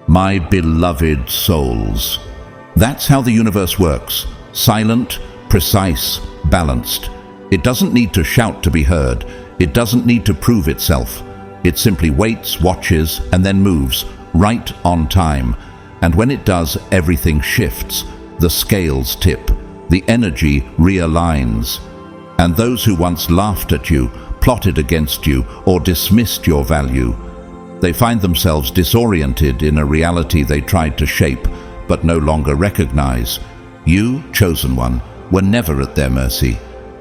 my beloved souls. That's how the universe works. Silent, precise, balanced. It doesn't need to shout to be heard. It doesn't need to prove itself. It simply waits, watches, and then moves, right on time. And when it does, everything shifts. The scales tip. The energy realigns. And those who once laughed at you, plotted against you, or dismissed your value, they find themselves disoriented in a reality they tried to shape, but no longer recognize. You, chosen one, were never at their mercy,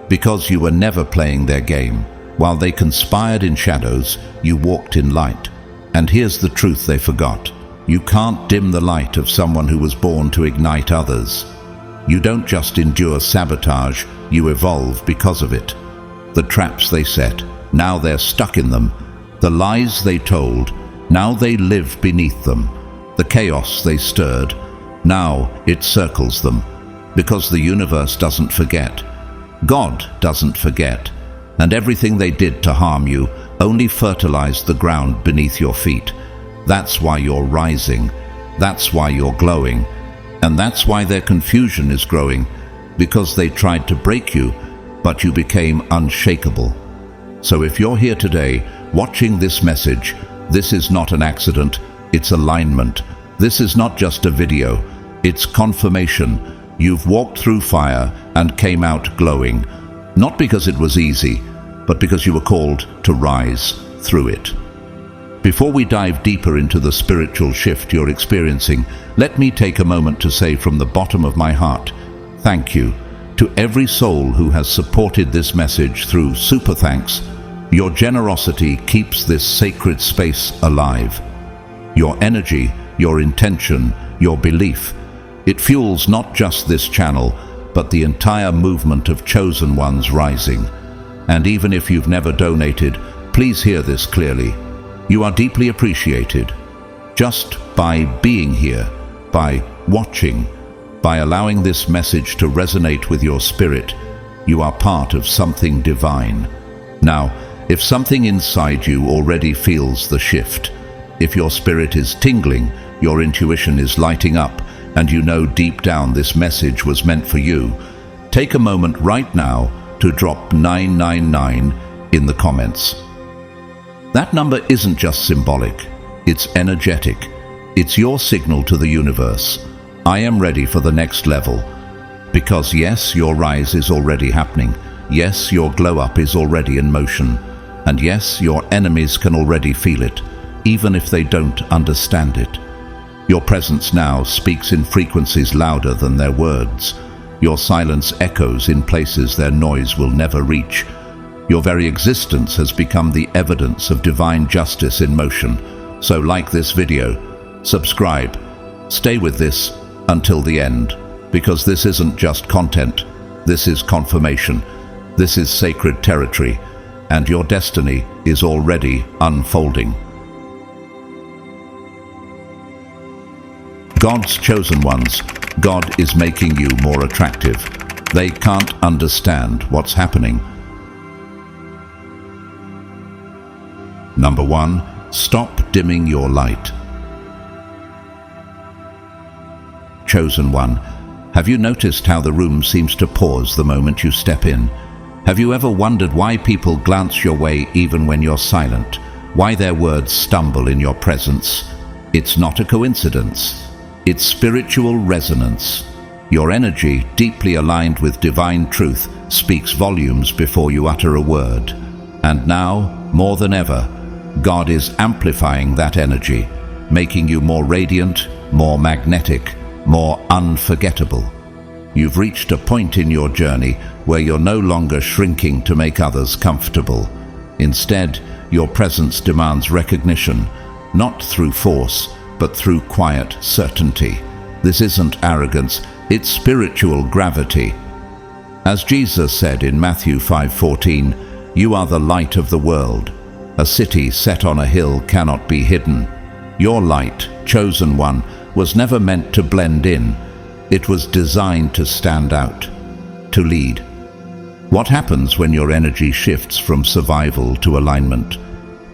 because you were never playing their game. While they conspired in shadows, you walked in light. And here's the truth they forgot. You can't dim the light of someone who was born to ignite others. You don't just endure sabotage, you evolve because of it. The traps they set, now they're stuck in them. The lies they told, now they live beneath them. The chaos they stirred, now it circles them. Because the universe doesn't forget. God doesn't forget. And everything they did to harm you only fertilized the ground beneath your feet. That's why you're rising. That's why you're glowing. And that's why their confusion is growing. Because they tried to break you, but you became unshakable. So if you're here today, watching this message, this is not an accident, it's alignment. This is not just a video, it's confirmation. You've walked through fire and came out glowing. Not because it was easy, but because you were called to rise through it. Before we dive deeper into the spiritual shift you're experiencing, let me take a moment to say from the bottom of my heart, thank you to every soul who has supported this message through super thanks. Your generosity keeps this sacred space alive. Your energy, your intention, your belief, it fuels not just this channel, but the entire movement of chosen ones rising. And even if you've never donated, please hear this clearly. You are deeply appreciated. Just by being here, by watching, by allowing this message to resonate with your spirit, you are part of something divine. Now, if something inside you already feels the shift, if your spirit is tingling, your intuition is lighting up, and you know deep down this message was meant for you, take a moment right now to drop 999 in the comments. That number isn't just symbolic, it's energetic. It's your signal to the universe. I am ready for the next level. Because yes, your rise is already happening. Yes, your glow up is already in motion. And yes, your enemies can already feel it, even if they don't understand it. Your presence now speaks in frequencies louder than their words. Your silence echoes in places their noise will never reach. Your very existence has become the evidence of divine justice in motion. So like this video, subscribe, stay with this until the end, because this isn't just content, this is confirmation, this is sacred territory, and your destiny is already unfolding. God's chosen ones, God is making you more attractive. They can't understand what's happening. Number 1, stop dimming your light. Chosen one, have you noticed how the room seems to pause the moment you step in? Have you ever wondered why people glance your way even when you're silent? Why their words stumble in your presence? It's not a coincidence. It's spiritual resonance. Your energy, deeply aligned with divine truth, speaks volumes before you utter a word. And now, more than ever, God is amplifying that energy, making you more radiant, more magnetic, more unforgettable. You've reached a point in your journey where you're no longer shrinking to make others comfortable. Instead, your presence demands recognition, not through force, but through quiet certainty. This isn't arrogance, it's spiritual gravity. As Jesus said in Matthew 5:14, "You are the light of the world. A city set on a hill cannot be hidden." Your light, chosen one, was never meant to blend in. It was designed to stand out, to lead. What happens when your energy shifts from survival to alignment?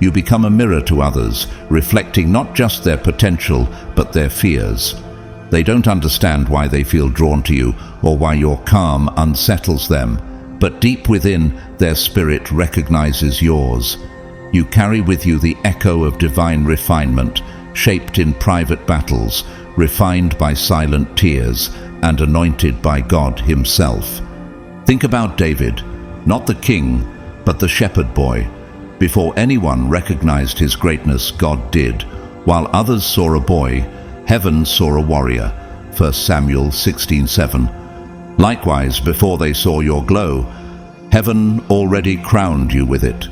You become a mirror to others, reflecting not just their potential, but their fears. They don't understand why they feel drawn to you or why your calm unsettles them, but deep within, their spirit recognizes yours. You carry with you the echo of divine refinement, shaped in private battles, refined by silent tears, and anointed by God Himself. Think about David, not the king, but the shepherd boy. Before anyone recognized his greatness, God did. While others saw a boy, heaven saw a warrior. 1 Samuel 16:7. Likewise, before they saw your glow, heaven already crowned you with it.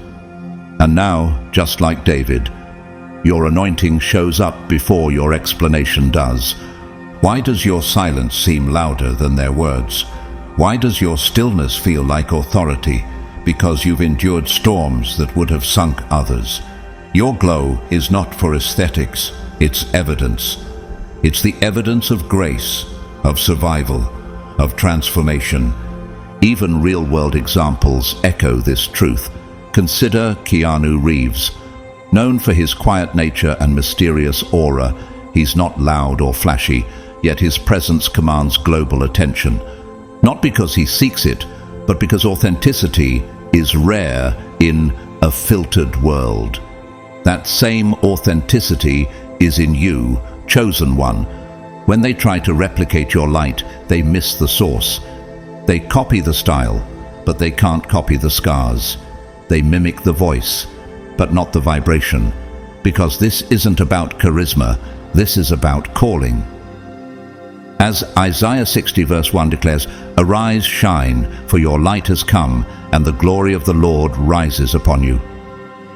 And now, just like David, your anointing shows up before your explanation does. Why does your silence seem louder than their words? Why does your stillness feel like authority? Because you've endured storms that would have sunk others. Your glow is not for aesthetics, it's evidence. It's the evidence of grace, of survival, of transformation. Even real-world examples echo this truth. Consider Keanu Reeves. Known for his quiet nature and mysterious aura, he's not loud or flashy, yet his presence commands global attention. Not because he seeks it, but because authenticity is rare in a filtered world. That same authenticity is in you, chosen one. When they try to replicate your light, they miss the source. They copy the style, but they can't copy the scars. They mimic the voice, but not the vibration. Because this isn't about charisma, this is about calling. As Isaiah 60 verse 1 declares, "Arise, shine, for your light has come, and the glory of the Lord rises upon you."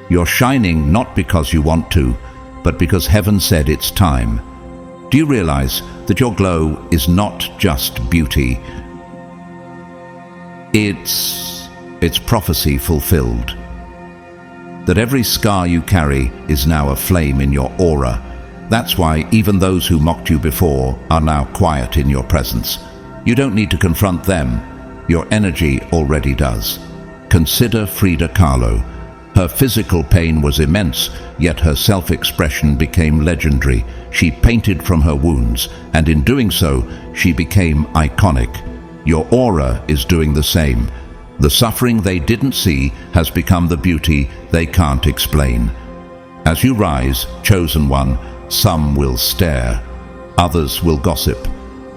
You're shining not because you want to, but because heaven said it's time. Do you realize that your glow is not just beauty? It's prophecy fulfilled. That every scar you carry is now a flame in your aura. That's why even those who mocked you before are now quiet in your presence. You don't need to confront them. Your energy already does. Consider Frida Kahlo. Her physical pain was immense, yet her self-expression became legendary. She painted from her wounds, and in doing so, she became iconic. Your aura is doing the same. The suffering they didn't see has become the beauty they can't explain. As you rise, chosen one, some will stare, others will gossip,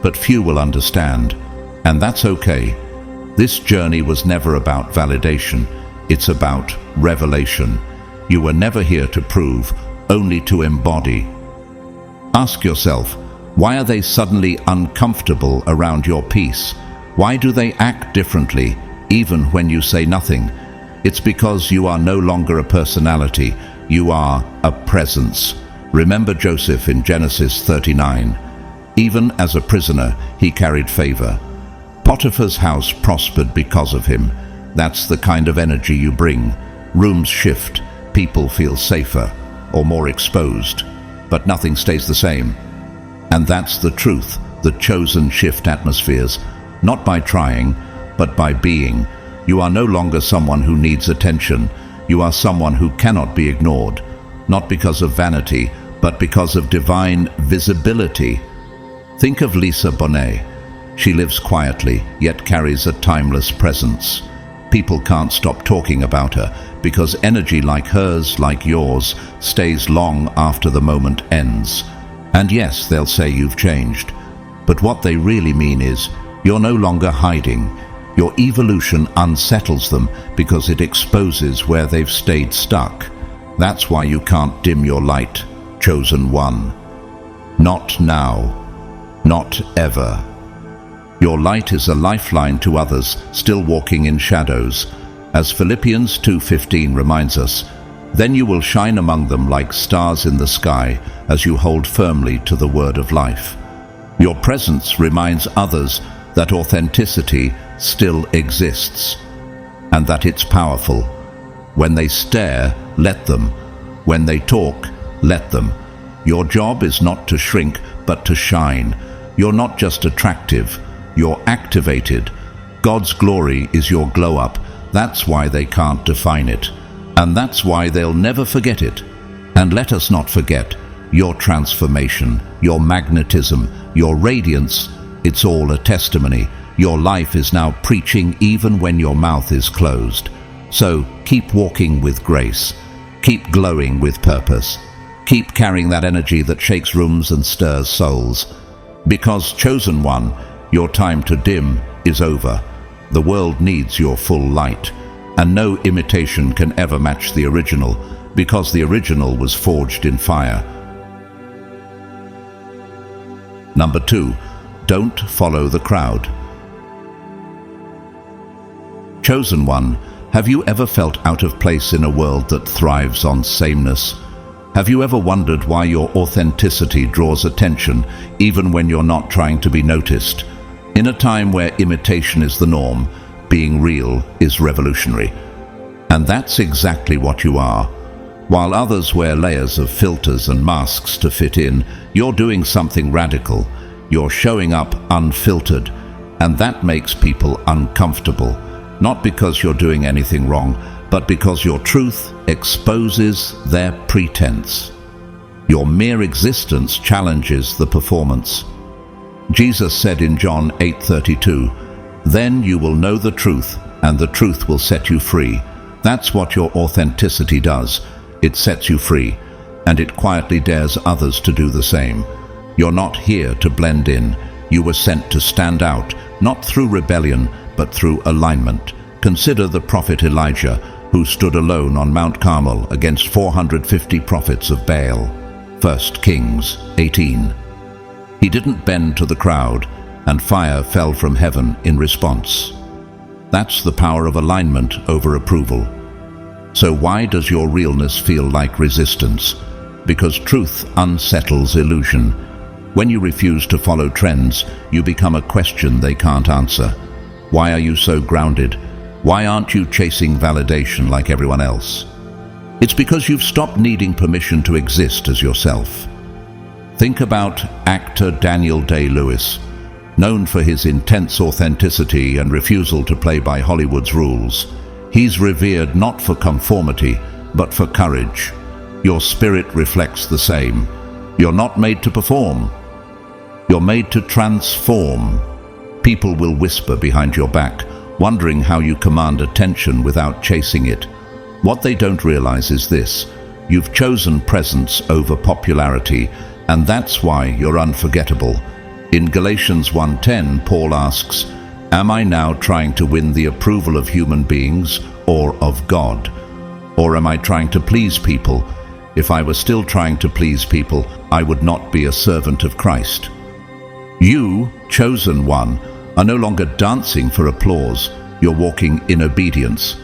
but few will understand. And that's okay. This journey was never about validation. It's about revelation. You were never here to prove, only to embody. Ask yourself, why are they suddenly uncomfortable around your peace? Why do they act differently, even when you say nothing? It's because you are no longer a personality, you are a presence. Remember Joseph in Genesis 39. Even as a prisoner, he carried favor. Potiphar's house prospered because of him. That's the kind of energy you bring. Rooms shift, people feel safer or more exposed, but nothing stays the same. And that's the truth. The chosen shift atmospheres, not by trying, but by being. You are no longer someone who needs attention. You are someone who cannot be ignored, not because of vanity, but because of divine visibility. Think of Lisa Bonet. She lives quietly, yet carries a timeless presence. People can't stop talking about her because energy like hers, like yours, stays long after the moment ends. And yes, they'll say you've changed. But what they really mean is, you're no longer hiding. Your evolution unsettles them because it exposes where they've stayed stuck. That's why you can't dim your light, chosen one. Not now. Not ever. Your light is a lifeline to others still walking in shadows. As Philippians 2:15 reminds us, then you will shine among them like stars in the sky as you hold firmly to the word of life. Your presence reminds others that authenticity still exists and that it's powerful. When they stare, let them. When they talk, let them. Your job is not to shrink, but to shine. You're not just attractive, you're activated. God's glory is your glow up. That's why they can't define it. And that's why they'll never forget it. And let us not forget, your transformation, your magnetism, your radiance, it's all a testimony. Your life is now preaching even when your mouth is closed. So keep walking with grace. Keep glowing with purpose. Keep carrying that energy that shakes rooms and stirs souls. Because, chosen one, your time to dim is over. The world needs your full light. And no imitation can ever match the original, because the original was forged in fire. Number 2, don't follow the crowd. Chosen one, have you ever felt out of place in a world that thrives on sameness? Have you ever wondered why your authenticity draws attention even when you're not trying to be noticed? In a time where imitation is the norm, being real is revolutionary. And that's exactly what you are. While others wear layers of filters and masks to fit in, you're doing something radical. You're showing up unfiltered, and that makes people uncomfortable. Not because you're doing anything wrong, but because your truth exposes their pretense. Your mere existence challenges the performance. Jesus said in John 8:32, "Then you will know the truth, and the truth will set you free." That's what your authenticity does. It sets you free, and it quietly dares others to do the same. You're not here to blend in. You were sent to stand out, not through rebellion, but through alignment. Consider the prophet Elijah, who stood alone on Mount Carmel against 450 prophets of Baal. 1 Kings 18. He didn't bend to the crowd, and fire fell from heaven in response. That's the power of alignment over approval. So why does your realness feel like resistance? Because truth unsettles illusion. When you refuse to follow trends, you become a question they can't answer. Why are you so grounded? Why aren't you chasing validation like everyone else? It's because you've stopped needing permission to exist as yourself. Think about actor Daniel Day-Lewis, known for his intense authenticity and refusal to play by Hollywood's rules. He's revered not for conformity, but for courage. Your spirit reflects the same. You're not made to perform. You're made to transform. People will whisper behind your back, wondering how you command attention without chasing it. What they don't realize is this: you've chosen presence over popularity, and that's why you're unforgettable. In Galatians 1:10, Paul asks, "Am I now trying to win the approval of human beings or of God? Or am I trying to please people? If I were still trying to please people, I would not be a servant of Christ." You, chosen one, are no longer dancing for applause. You're walking in obedience.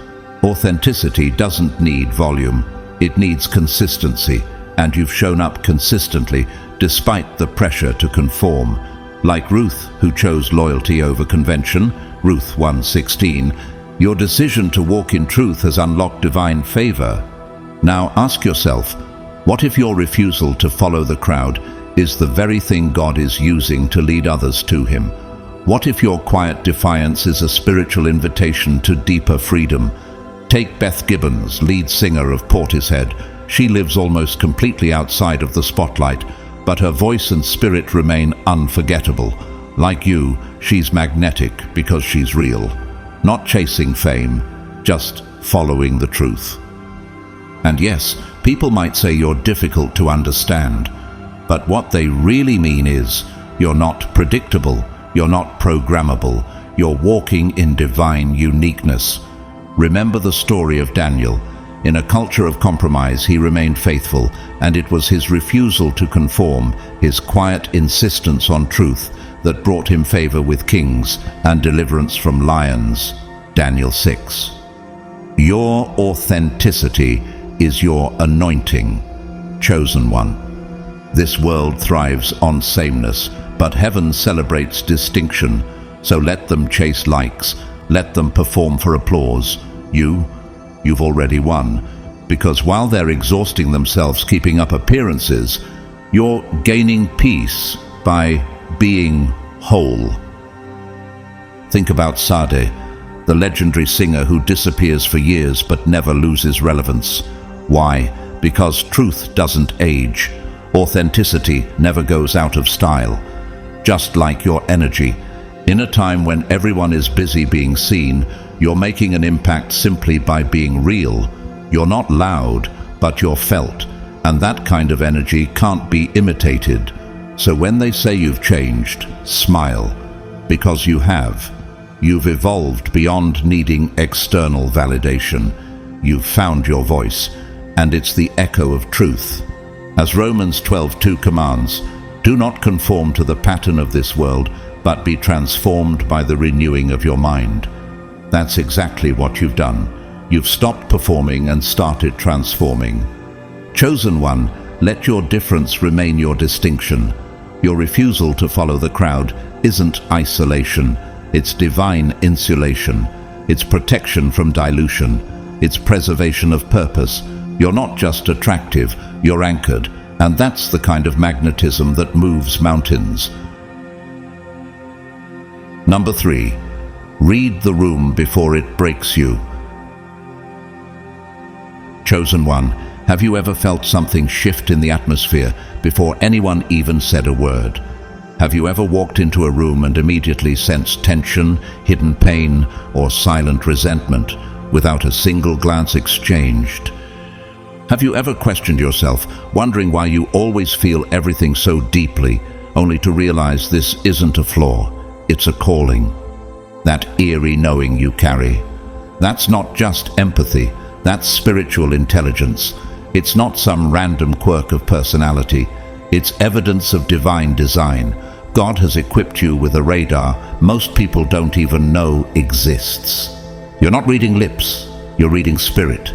Authenticity doesn't need volume. It needs consistency, and you've shown up consistently despite the pressure to conform. Like Ruth, who chose loyalty over convention, Ruth 1:16, your decision to walk in truth has unlocked divine favor. Now ask yourself, what if your refusal to follow the crowd is the very thing God is using to lead others to Him? What if your quiet defiance is a spiritual invitation to deeper freedom? Take Beth Gibbons, lead singer of Portishead. She lives almost completely outside of the spotlight, but her voice and spirit remain unforgettable. Like you, she's magnetic because she's real. Not chasing fame, just following the truth. And yes, people might say you're difficult to understand, but what they really mean is you're not predictable, you're not programmable, you're walking in divine uniqueness. Remember the story of Daniel. In a culture of compromise, he remained faithful, and it was his refusal to conform, his quiet insistence on truth, that brought him favor with kings and deliverance from lions. Daniel 6. Your authenticity is your anointing, chosen one. This world thrives on sameness, but heaven celebrates distinction. So let them chase likes, let them perform for applause. You've already won, because while they're exhausting themselves keeping up appearances, you're gaining peace by being whole. Think about Sade, the legendary singer who disappears for years but never loses relevance. Why? Because truth doesn't age. Authenticity never goes out of style. Just like your energy. In a time when everyone is busy being seen, you're making an impact simply by being real. You're not loud, but you're felt. And that kind of energy can't be imitated. So when they say you've changed, smile. Because you have. You've evolved beyond needing external validation. You've found your voice, and it's the echo of truth. As Romans 12:2 commands, do not conform to the pattern of this world, but be transformed by the renewing of your mind. That's exactly what you've done. You've stopped performing and started transforming. Chosen one, let your difference remain your distinction. Your refusal to follow the crowd isn't isolation. It's divine insulation. It's protection from dilution. It's preservation of purpose. You're not just attractive, you're anchored. And that's the kind of magnetism that moves mountains. Number 3. Read the room before it breaks you. Chosen one, have you ever felt something shift in the atmosphere before anyone even said a word? Have you ever walked into a room and immediately sensed tension, hidden pain, or silent resentment without a single glance exchanged? Have you ever questioned yourself, wondering why you always feel everything so deeply, only to realize this isn't a flaw, it's a calling? That eerie knowing you carry. That's not just empathy, that's spiritual intelligence. It's not some random quirk of personality. It's evidence of divine design. God has equipped you with a radar most people don't even know exists. You're not reading lips, you're reading spirit.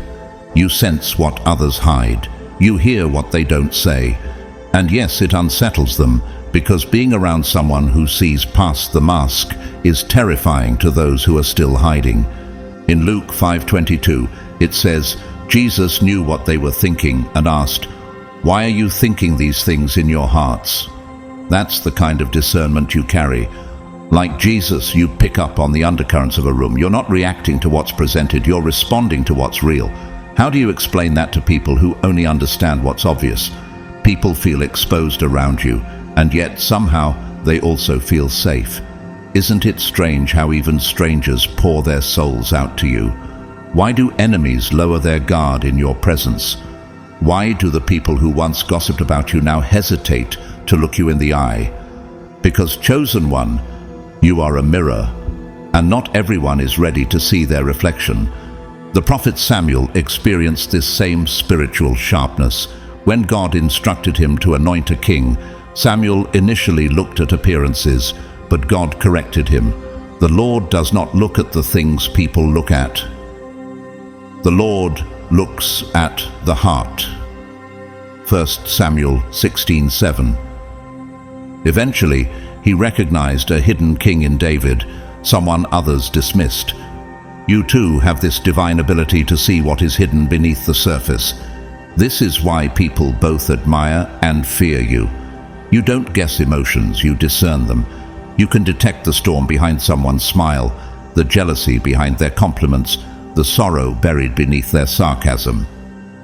You sense what others hide. You hear what they don't say. And yes, it unsettles them, because being around someone who sees past the mask is terrifying to those who are still hiding. In Luke 5:22, it says, Jesus knew what they were thinking and asked, "Why are you thinking these things in your hearts?" That's the kind of discernment you carry. Like Jesus, you pick up on the undercurrents of a room. You're not reacting to what's presented, you're responding to what's real. How do you explain that to people who only understand what's obvious? People feel exposed around you, and yet somehow they also feel safe. Isn't it strange how even strangers pour their souls out to you? Why do enemies lower their guard in your presence? Why do the people who once gossiped about you now hesitate to look you in the eye? Because, chosen one, you are a mirror, and not everyone is ready to see their reflection. The prophet Samuel experienced this same spiritual sharpness. When God instructed him to anoint a king, Samuel initially looked at appearances, but God corrected him. The Lord does not look at the things people look at. The Lord looks at the heart. 1 Samuel 16:7. Eventually, he recognized a hidden king in David, someone others dismissed. You too have this divine ability to see what is hidden beneath the surface. This is why people both admire and fear you. You don't guess emotions, you discern them. You can detect the storm behind someone's smile, the jealousy behind their compliments, the sorrow buried beneath their sarcasm.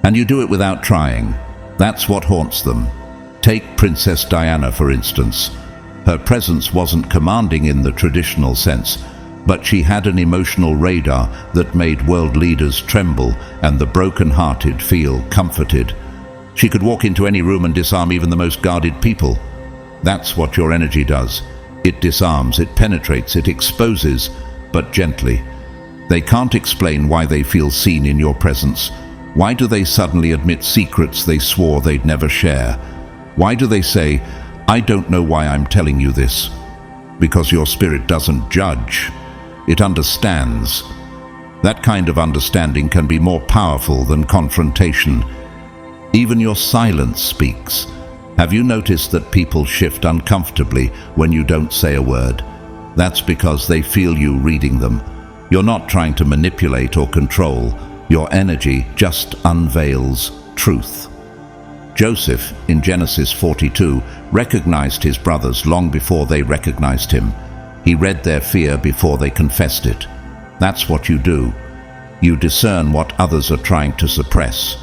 And you do it without trying. That's what haunts them. Take Princess Diana, for instance. Her presence wasn't commanding in the traditional sense, but she had an emotional radar that made world leaders tremble and the broken-hearted feel comforted. She could walk into any room and disarm even the most guarded people. That's what your energy does. It disarms, it penetrates, it exposes, but gently. They can't explain why they feel seen in your presence. Why do they suddenly admit secrets they swore they'd never share? Why do they say, "I don't know why I'm telling you this"? Because your spirit doesn't judge. It understands. That kind of understanding can be more powerful than confrontation. Even your silence speaks. Have you noticed that people shift uncomfortably when you don't say a word? That's because they feel you reading them. You're not trying to manipulate or control. Your energy just unveils truth. Joseph, in Genesis 42, recognized his brothers long before they recognized him. He read their fear before they confessed it. That's what you do. You discern what others are trying to suppress.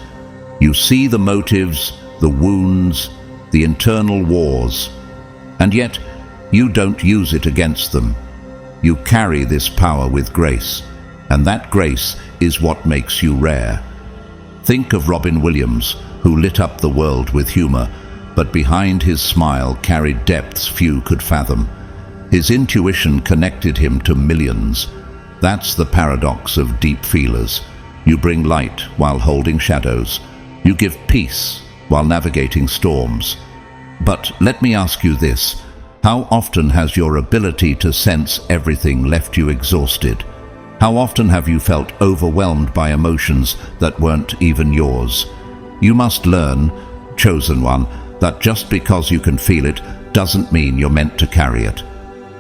You see the motives, the wounds, the internal wars, and yet you don't use it against them. You carry this power with grace, and that grace is what makes you rare. Think of Robin Williams, who lit up the world with humor, but behind his smile carried depths few could fathom. His intuition connected him to millions. That's the paradox of deep feelers. You bring light while holding shadows. You give peace while navigating storms. But let me ask you this. How often has your ability to sense everything left you exhausted? How often have you felt overwhelmed by emotions that weren't even yours? You must learn, chosen one, that just because you can feel it doesn't mean you're meant to carry it.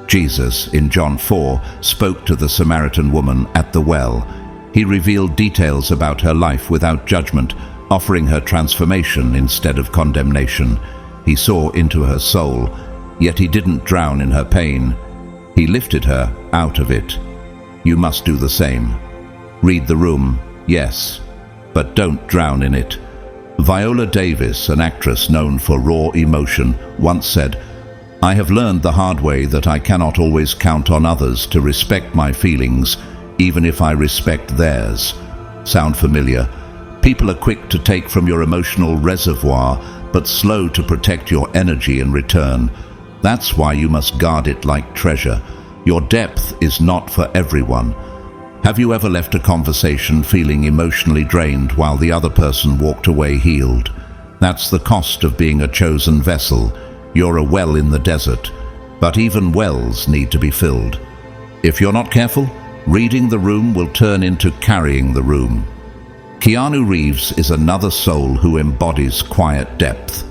Jesus, in John 4, spoke to the Samaritan woman at the well. He revealed details about her life without judgment, offering her transformation instead of condemnation. He saw into her soul, yet he didn't drown in her pain. He lifted her out of it. You must do the same. Read the room, yes, but don't drown in it. Viola Davis, an actress known for raw emotion, once said, "I have learned the hard way that I cannot always count on others to respect my feelings, even if I respect theirs." Sound familiar? People are quick to take from your emotional reservoir, but slow to protect your energy in return. That's why you must guard it like treasure. Your depth is not for everyone. Have you ever left a conversation feeling emotionally drained while the other person walked away healed? That's the cost of being a chosen vessel. You're a well in the desert, but even wells need to be filled. If you're not careful, reading the room will turn into carrying the room. Keanu Reeves is another soul who embodies quiet depth.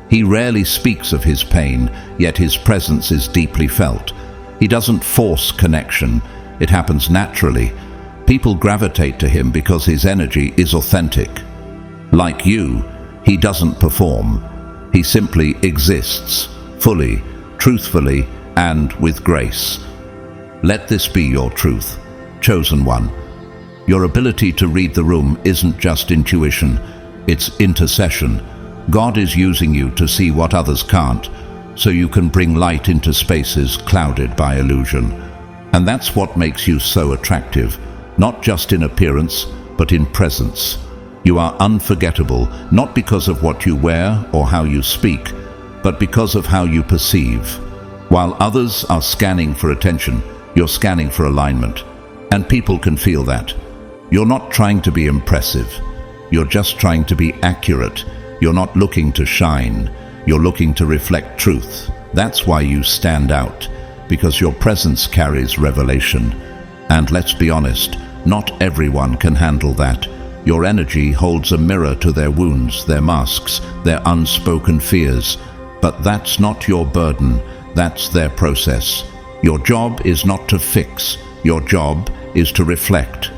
He rarely speaks of his pain, yet his presence is deeply felt. He doesn't force connection. It happens naturally. People gravitate to him because his energy is authentic. Like you, he doesn't perform. He simply exists, fully, truthfully, and with grace. Let this be your truth, chosen one. Your ability to read the room isn't just intuition, it's intercession. God is using you to see what others can't, so you can bring light into spaces clouded by illusion. And that's what makes you so attractive, not just in appearance, but in presence. You are unforgettable, not because of what you wear or how you speak, but because of how you perceive. While others are scanning for attention, you're scanning for alignment. And people can feel that. You're not trying to be impressive. You're just trying to be accurate. You're not looking to shine. You're looking to reflect truth. That's why you stand out, because your presence carries revelation. And let's be honest, not everyone can handle that. Your energy holds a mirror to their wounds, their masks, their unspoken fears. But that's not your burden. That's their process. Your job is not to fix. Your job is to reflect.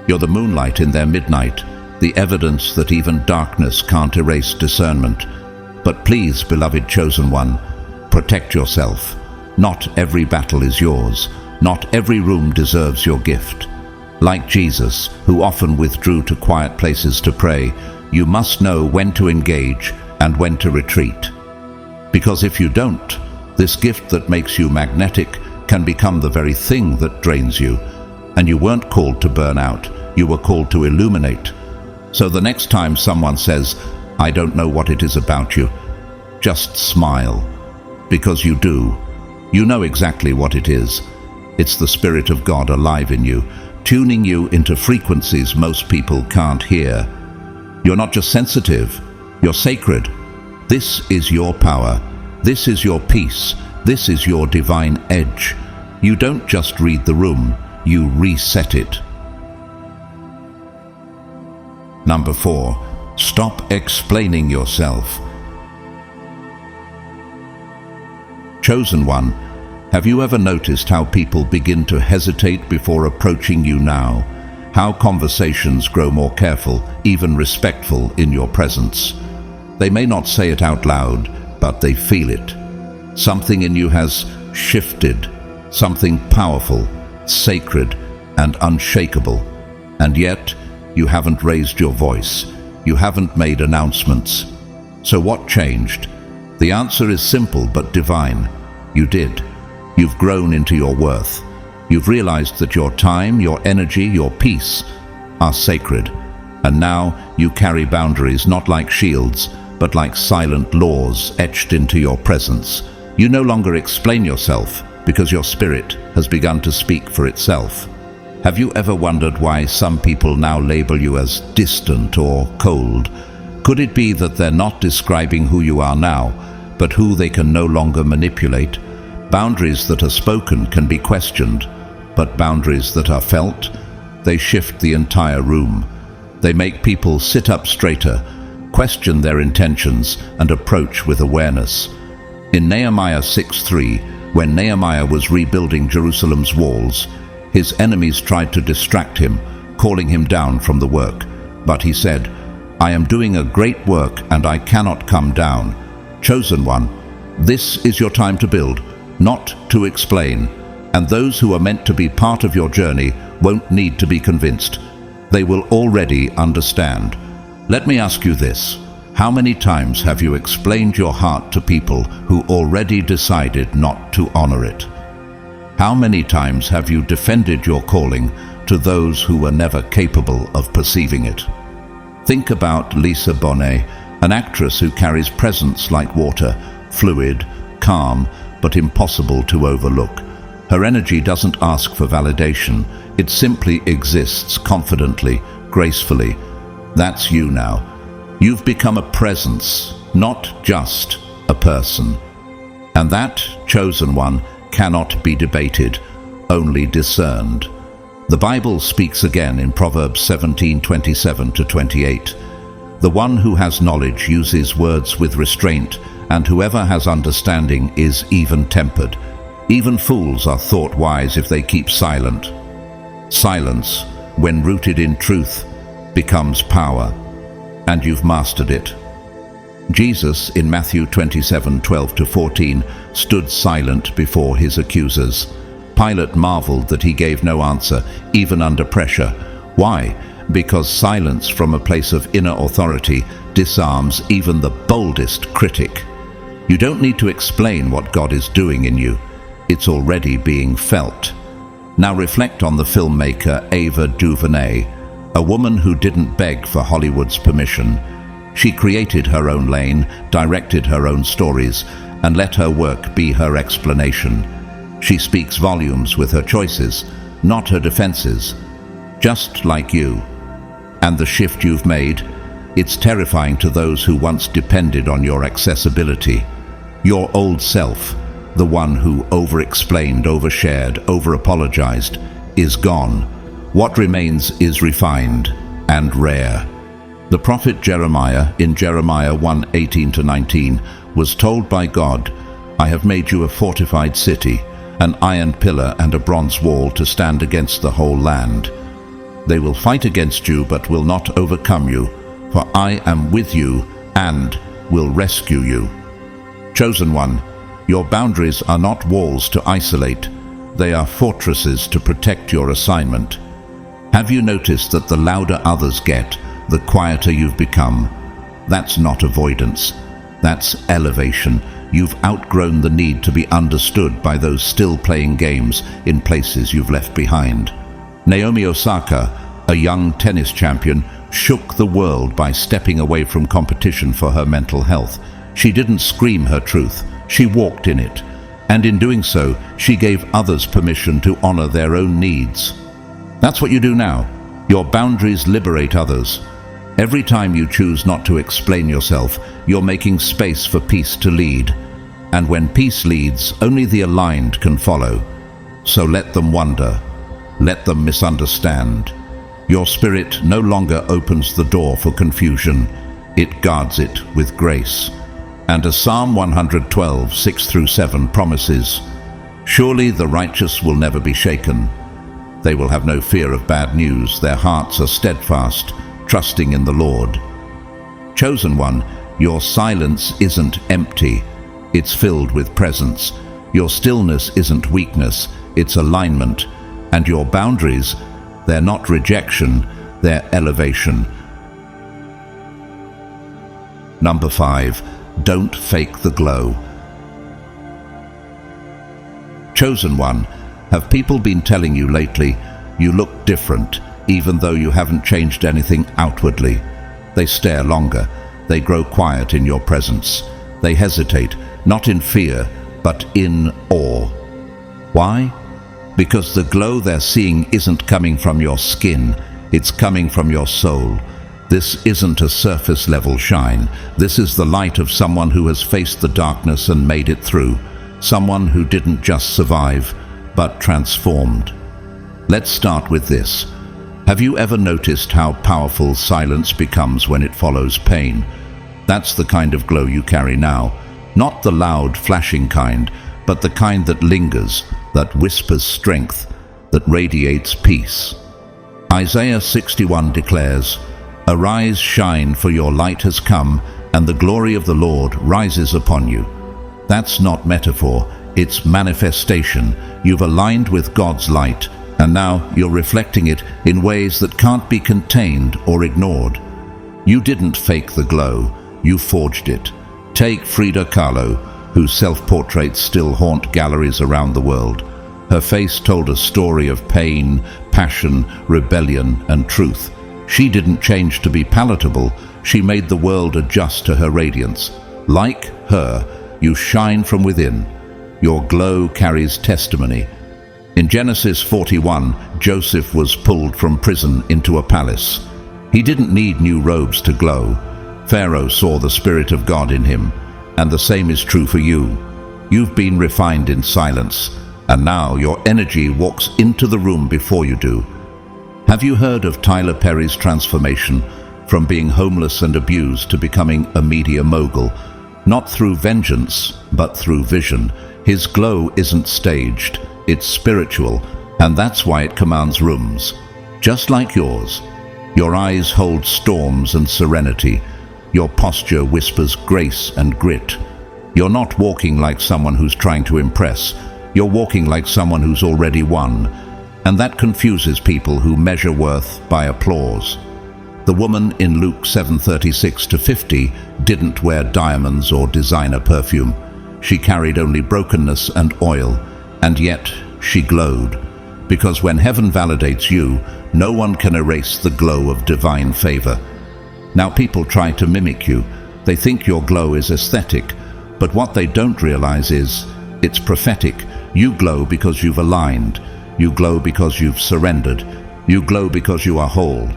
You're the moonlight in their midnight, the evidence that even darkness can't erase discernment. But please, beloved chosen one, protect yourself. Not every battle is yours. Not every room deserves your gift. Like Jesus, who often withdrew to quiet places to pray, you must know when to engage and when to retreat. Because if you don't, this gift that makes you magnetic can become the very thing that drains you. And you weren't called to burn out, you were called to illuminate. So the next time someone says, "I don't know what it is about you," just smile. Because you do. You know exactly what it is. It's the Spirit of God alive in you, tuning you into frequencies most people can't hear. You're not just sensitive, you're sacred. This is your power. This is your peace. This is your divine edge. You don't just read the room, you reset it. Number 4, stop explaining yourself. Chosen one, have you ever noticed how people begin to hesitate before approaching you now? How conversations grow more careful, even respectful in your presence? They may not say it out loud, but they feel it. Something in you has shifted, something powerful, sacred. and unshakable. And yet, you haven't raised your voice. You haven't made announcements. So what changed? The answer is simple but divine. You did. You've grown into your worth. You've realized that your time, your energy, your peace are sacred. And now you carry boundaries not like shields, but like silent laws etched into your presence. You no longer explain yourself because your spirit has begun to speak for itself. Have you ever wondered why some people now label you as distant or cold? Could it be that they're not describing who you are now, but who they can no longer manipulate? Boundaries that are spoken can be questioned, but boundaries that are felt, they shift the entire room. They make people sit up straighter, question their intentions, and approach with awareness. In Nehemiah 6:3, when Nehemiah was rebuilding Jerusalem's walls, his enemies tried to distract him, calling him down from the work. But he said, "I am doing a great work and I cannot come down. Chosen one, this is your time to build, not to explain. And those who are meant to be part of your journey won't need to be convinced. They will already understand." Let me ask you this. How many times have you explained your heart to people who already decided not to honor it? How many times have you defended your calling to those who were never capable of perceiving it? Think about Lisa Bonet, an actress who carries presence like water, fluid, calm, but impossible to overlook. Her energy doesn't ask for validation. It simply exists confidently, gracefully. That's you now. You've become a presence, not just a person. And that, chosen one, cannot be debated, only discerned. The Bible speaks again in Proverbs 17:27-28. The one who has knowledge uses words with restraint, and whoever has understanding is even-tempered. Even fools are thought wise if they keep silent. Silence, when rooted in truth, becomes power, and you've mastered it. Jesus, in Matthew 27:12-14, stood silent before his accusers. Pilate marveled that he gave no answer, even under pressure. Why? Because silence from a place of inner authority disarms even the boldest critic. You don't need to explain what God is doing in you. It's already being felt. Now reflect on the filmmaker Ava DuVernay, a woman who didn't beg for Hollywood's permission. She created her own lane, directed her own stories, and let her work be her explanation. She speaks volumes with her choices, not her defenses, just like you. And the shift you've made, it's terrifying to those who once depended on your accessibility. Your old self, the one who over-explained, overshared, over-apologized, is gone. What remains is refined and rare. The prophet Jeremiah, in Jeremiah 1:18-19, was told by God, "I have made you a fortified city, an iron pillar and a bronze wall to stand against the whole land. They will fight against you but will not overcome you, for I am with you and will rescue you." Chosen one, your boundaries are not walls to isolate. They are fortresses to protect your assignment. Have you noticed that the louder others get, the quieter you've become? That's not avoidance. That's elevation. You've outgrown the need to be understood by those still playing games in places you've left behind. Naomi Osaka, a young tennis champion, shook the world by stepping away from competition for her mental health. She didn't scream her truth. She walked in it. And in doing so, she gave others permission to honor their own needs. That's what you do now. Your boundaries liberate others. Every time you choose not to explain yourself, you're making space for peace to lead. And when peace leads, only the aligned can follow. So let them wonder. Let them misunderstand. Your spirit no longer opens the door for confusion. It guards it with grace. And as Psalm 112:6-7 promises, "Surely the righteous will never be shaken. They will have no fear of bad news. Their hearts are steadfast, trusting in the Lord." Chosen one, your silence isn't empty. It's filled with presence. Your stillness isn't weakness. It's alignment. And your boundaries, they're not rejection, they're elevation. Number 5, don't fake the glow. Chosen one, have people been telling you lately, you look different, even though you haven't changed anything outwardly? They stare longer, they grow quiet in your presence. They hesitate, not in fear, but in awe. Why? Because the glow they're seeing isn't coming from your skin, it's coming from your soul. This isn't a surface-level shine. This is the light of someone who has faced the darkness and made it through. Someone who didn't just survive, but transformed. Let's start with this. Have you ever noticed how powerful silence becomes when it follows pain? That's the kind of glow you carry now. Not the loud, flashing kind, but the kind that lingers, that whispers strength, that radiates peace. Isaiah 61 declares, "Arise, shine, for your light has come, and the glory of the Lord rises upon you." That's not metaphor, it's manifestation. You've aligned with God's light, and now you're reflecting it in ways that can't be contained or ignored. You didn't fake the glow, you forged it. Take Frida Kahlo, whose self-portraits still haunt galleries around the world. Her face told a story of pain, passion, rebellion, and truth. She didn't change to be palatable, she made the world adjust to her radiance. Like her, you shine from within. Your glow carries testimony. In Genesis 41, Joseph was pulled from prison into a palace. He didn't need new robes to glow. Pharaoh saw the Spirit of God in him, and the same is true for you. You've been refined in silence, and now your energy walks into the room before you do. Have you heard of Tyler Perry's transformation from being homeless and abused to becoming a media mogul? Not through vengeance, but through vision. His glow isn't staged, it's spiritual, and that's why it commands rooms. Just like yours. Your eyes hold storms and serenity. Your posture whispers grace and grit. You're not walking like someone who's trying to impress. You're walking like someone who's already won. And that confuses people who measure worth by applause. The woman in Luke 7:36-50 didn't wear diamonds or designer perfume. She carried only brokenness and oil, and yet she glowed. Because when heaven validates you, no one can erase the glow of divine favor. Now people try to mimic you. They think your glow is aesthetic, but what they don't realize is, it's prophetic. You glow because you've aligned. You glow because you've surrendered. You glow because you are whole.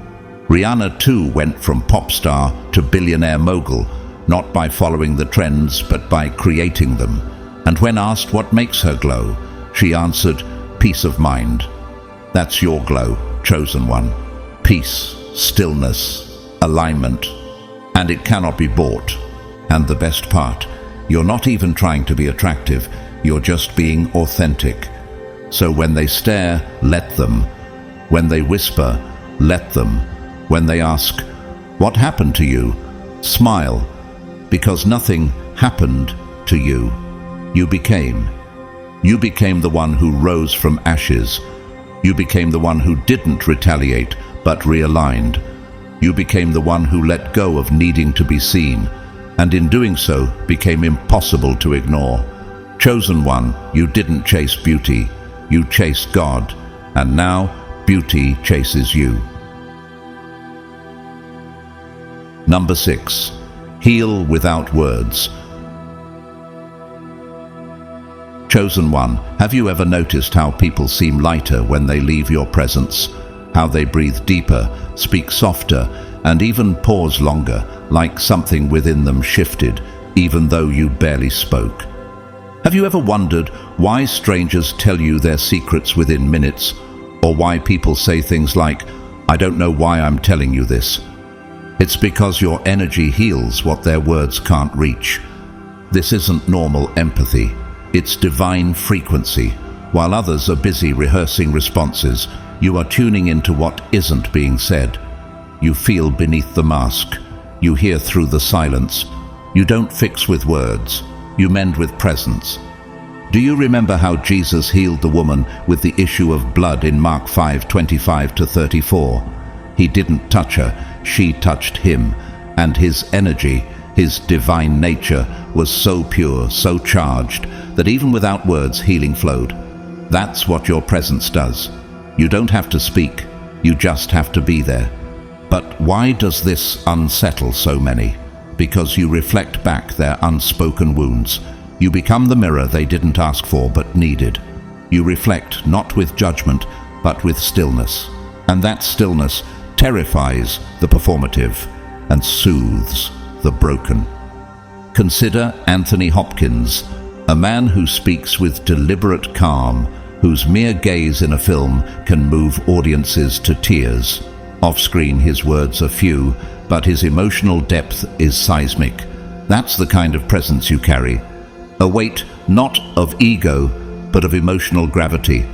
Rihanna too went from pop star to billionaire mogul, not by following the trends, but by creating them. And when asked what makes her glow, she answered, peace of mind. That's your glow, chosen one. Peace, stillness, alignment. And it cannot be bought. And the best part, you're not even trying to be attractive, you're just being authentic. So when they stare, let them. When they whisper, let them. When they ask, what happened to you? Smile, because nothing happened to you. You became. You became the one who rose from ashes. You became the one who didn't retaliate, but realigned. You became the one who let go of needing to be seen, and in doing so became impossible to ignore. Chosen one, you didn't chase beauty, you chased God, and now beauty chases you. Number 6, heal without words. Chosen one, have you ever noticed how people seem lighter when they leave your presence? How they breathe deeper, speak softer, and even pause longer, like something within them shifted, even though you barely spoke. Have you ever wondered why strangers tell you their secrets within minutes, or why people say things like, I don't know why I'm telling you this? It's because your energy heals what their words can't reach. This isn't normal empathy. It's divine frequency. While others are busy rehearsing responses, you are tuning into what isn't being said. You feel beneath the mask. You hear through the silence. You don't fix with words. You mend with presence. Do you remember how Jesus healed the woman with the issue of blood in Mark 5:25-34? He didn't touch her, she touched him, and his energy, his divine nature, was so pure, so charged, that even without words, healing flowed. That's what your presence does. You don't have to speak, you just have to be there. But why does this unsettle so many? Because you reflect back their unspoken wounds. You become the mirror they didn't ask for but needed. You reflect not with judgment, but with stillness. And that stillness terrifies the performative and soothes the broken. Consider Anthony Hopkins, a man who speaks with deliberate calm, whose mere gaze in a film can move audiences to tears. Off-screen his words are few, but his emotional depth is seismic. That's the kind of presence you carry. A weight not of ego, but of emotional gravity.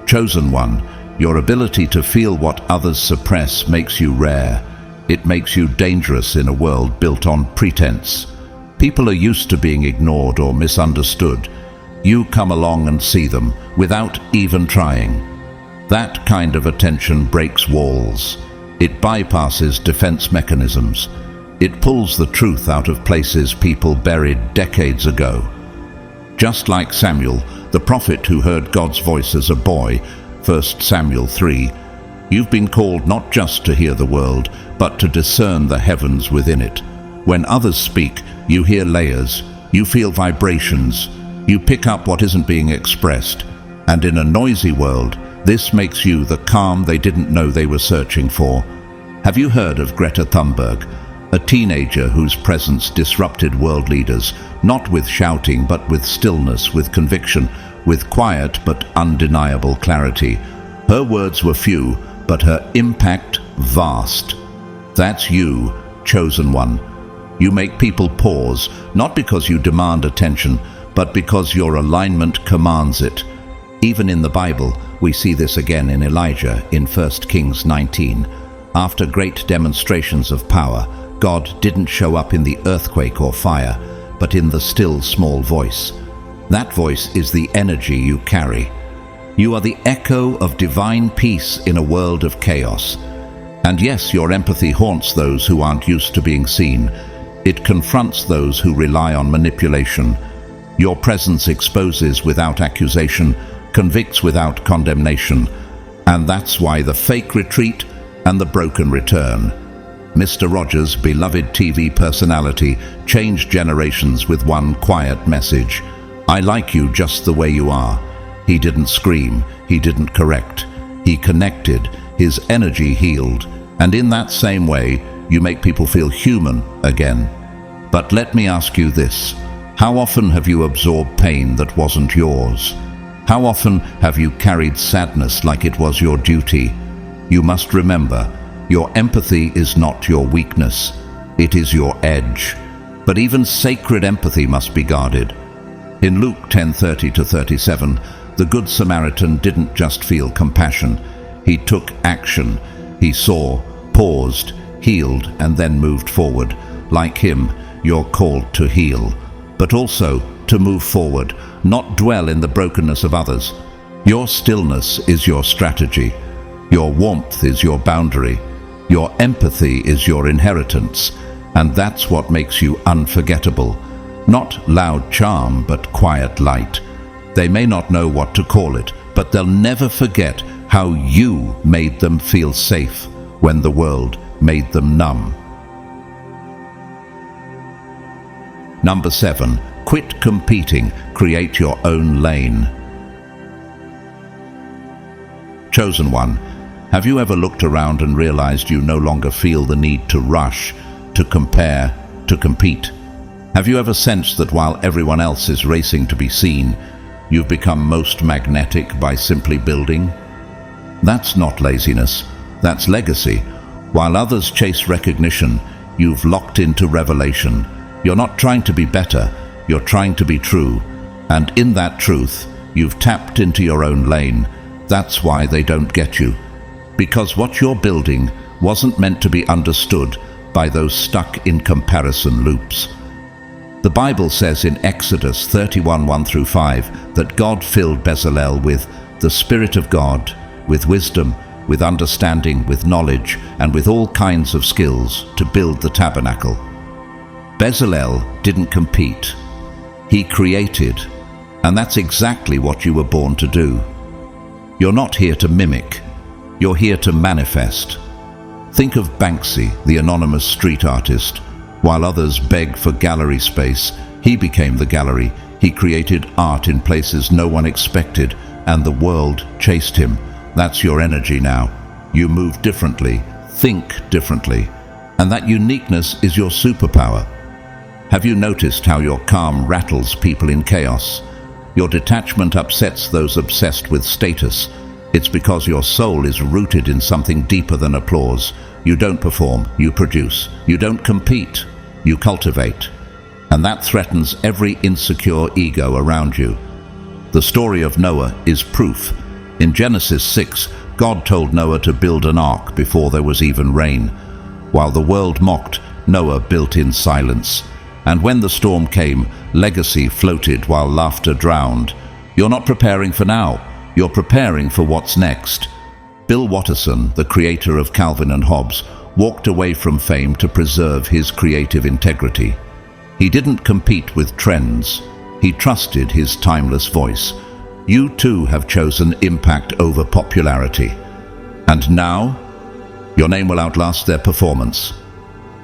Chosen one, your ability to feel what others suppress makes you rare. It makes you dangerous in a world built on pretense. People are used to being ignored or misunderstood. You come along and see them without even trying. That kind of attention breaks walls. It bypasses defense mechanisms. It pulls the truth out of places people buried decades ago. Just like Samuel, the prophet who heard God's voice as a boy, 1 Samuel 3, you've been called not just to hear the world, but to discern the heavens within it. When others speak, you hear layers, you feel vibrations, you pick up what isn't being expressed. And in a noisy world, this makes you the calm they didn't know they were searching for. Have you heard of Greta Thunberg? A teenager whose presence disrupted world leaders, not with shouting but with stillness, with conviction, with quiet but undeniable clarity. Her words were few, but her impact vast. That's you, chosen one. You make people pause, not because you demand attention, but because your alignment commands it. Even in the Bible, we see this again in Elijah in 1 Kings 19. After great demonstrations of power, God didn't show up in the earthquake or fire, but in the still small voice. That voice is the energy you carry. You are the echo of divine peace in a world of chaos. And yes, your empathy haunts those who aren't used to being seen. It confronts those who rely on manipulation. Your presence exposes without accusation, convicts without condemnation. And that's why the fake retreat and the broken return. Mr. Rogers' beloved TV personality changed generations with one quiet message. I like you just the way you are. He didn't scream, he didn't correct. He connected, his energy healed, and in that same way, you make people feel human again. But let me ask you this. How often have you absorbed pain that wasn't yours? How often have you carried sadness like it was your duty? You must remember, your empathy is not your weakness, it is your edge. But even sacred empathy must be guarded. In Luke 10:30-37, the Good Samaritan didn't just feel compassion, he took action. He saw, paused, healed, and then moved forward. Like him, you're called to heal, but also to move forward, not dwell in the brokenness of others. Your stillness is your strategy. Your warmth is your boundary. Your empathy is your inheritance, and that's what makes you unforgettable. Not loud charm, but quiet light. They may not know what to call it, but they'll never forget how you made them feel safe when the world made them numb. Number 7, quit competing, create your own lane. Chosen one, have you ever looked around and realized you no longer feel the need to rush, to compare, to compete? Have you ever sensed that while everyone else is racing to be seen, you've become most magnetic by simply building? That's not laziness, that's legacy. While others chase recognition, you've locked into revelation. You're not trying to be better, you're trying to be true. And in that truth, you've tapped into your own lane. That's why they don't get you. Because what you're building wasn't meant to be understood by those stuck in comparison loops. The Bible says in Exodus 31:1-5 that God filled Bezalel with the Spirit of God, with wisdom, with understanding, with knowledge, and with all kinds of skills to build the tabernacle. Bezalel didn't compete. He created, and that's exactly what you were born to do. You're not here to mimic. You're here to manifest. Think of Banksy, the anonymous street artist. While others beg for gallery space, he became the gallery. He created art in places no one expected, and the world chased him. That's your energy now. You move differently, think differently, and that uniqueness is your superpower. Have you noticed how your calm rattles people in chaos? Your detachment upsets those obsessed with status. It's because your soul is rooted in something deeper than applause. You don't perform, you produce. You don't compete, you cultivate. And that threatens every insecure ego around you. The story of Noah is proof. In Genesis 6, God told Noah to build an ark before there was even rain. While the world mocked, Noah built in silence. And when the storm came, legacy floated while laughter drowned. You're not preparing for now, you're preparing for what's next. Bill Watterson, the creator of Calvin and Hobbes, walked away from fame to preserve his creative integrity. He didn't compete with trends. He trusted his timeless voice. You too have chosen impact over popularity. And now, your name will outlast their performance.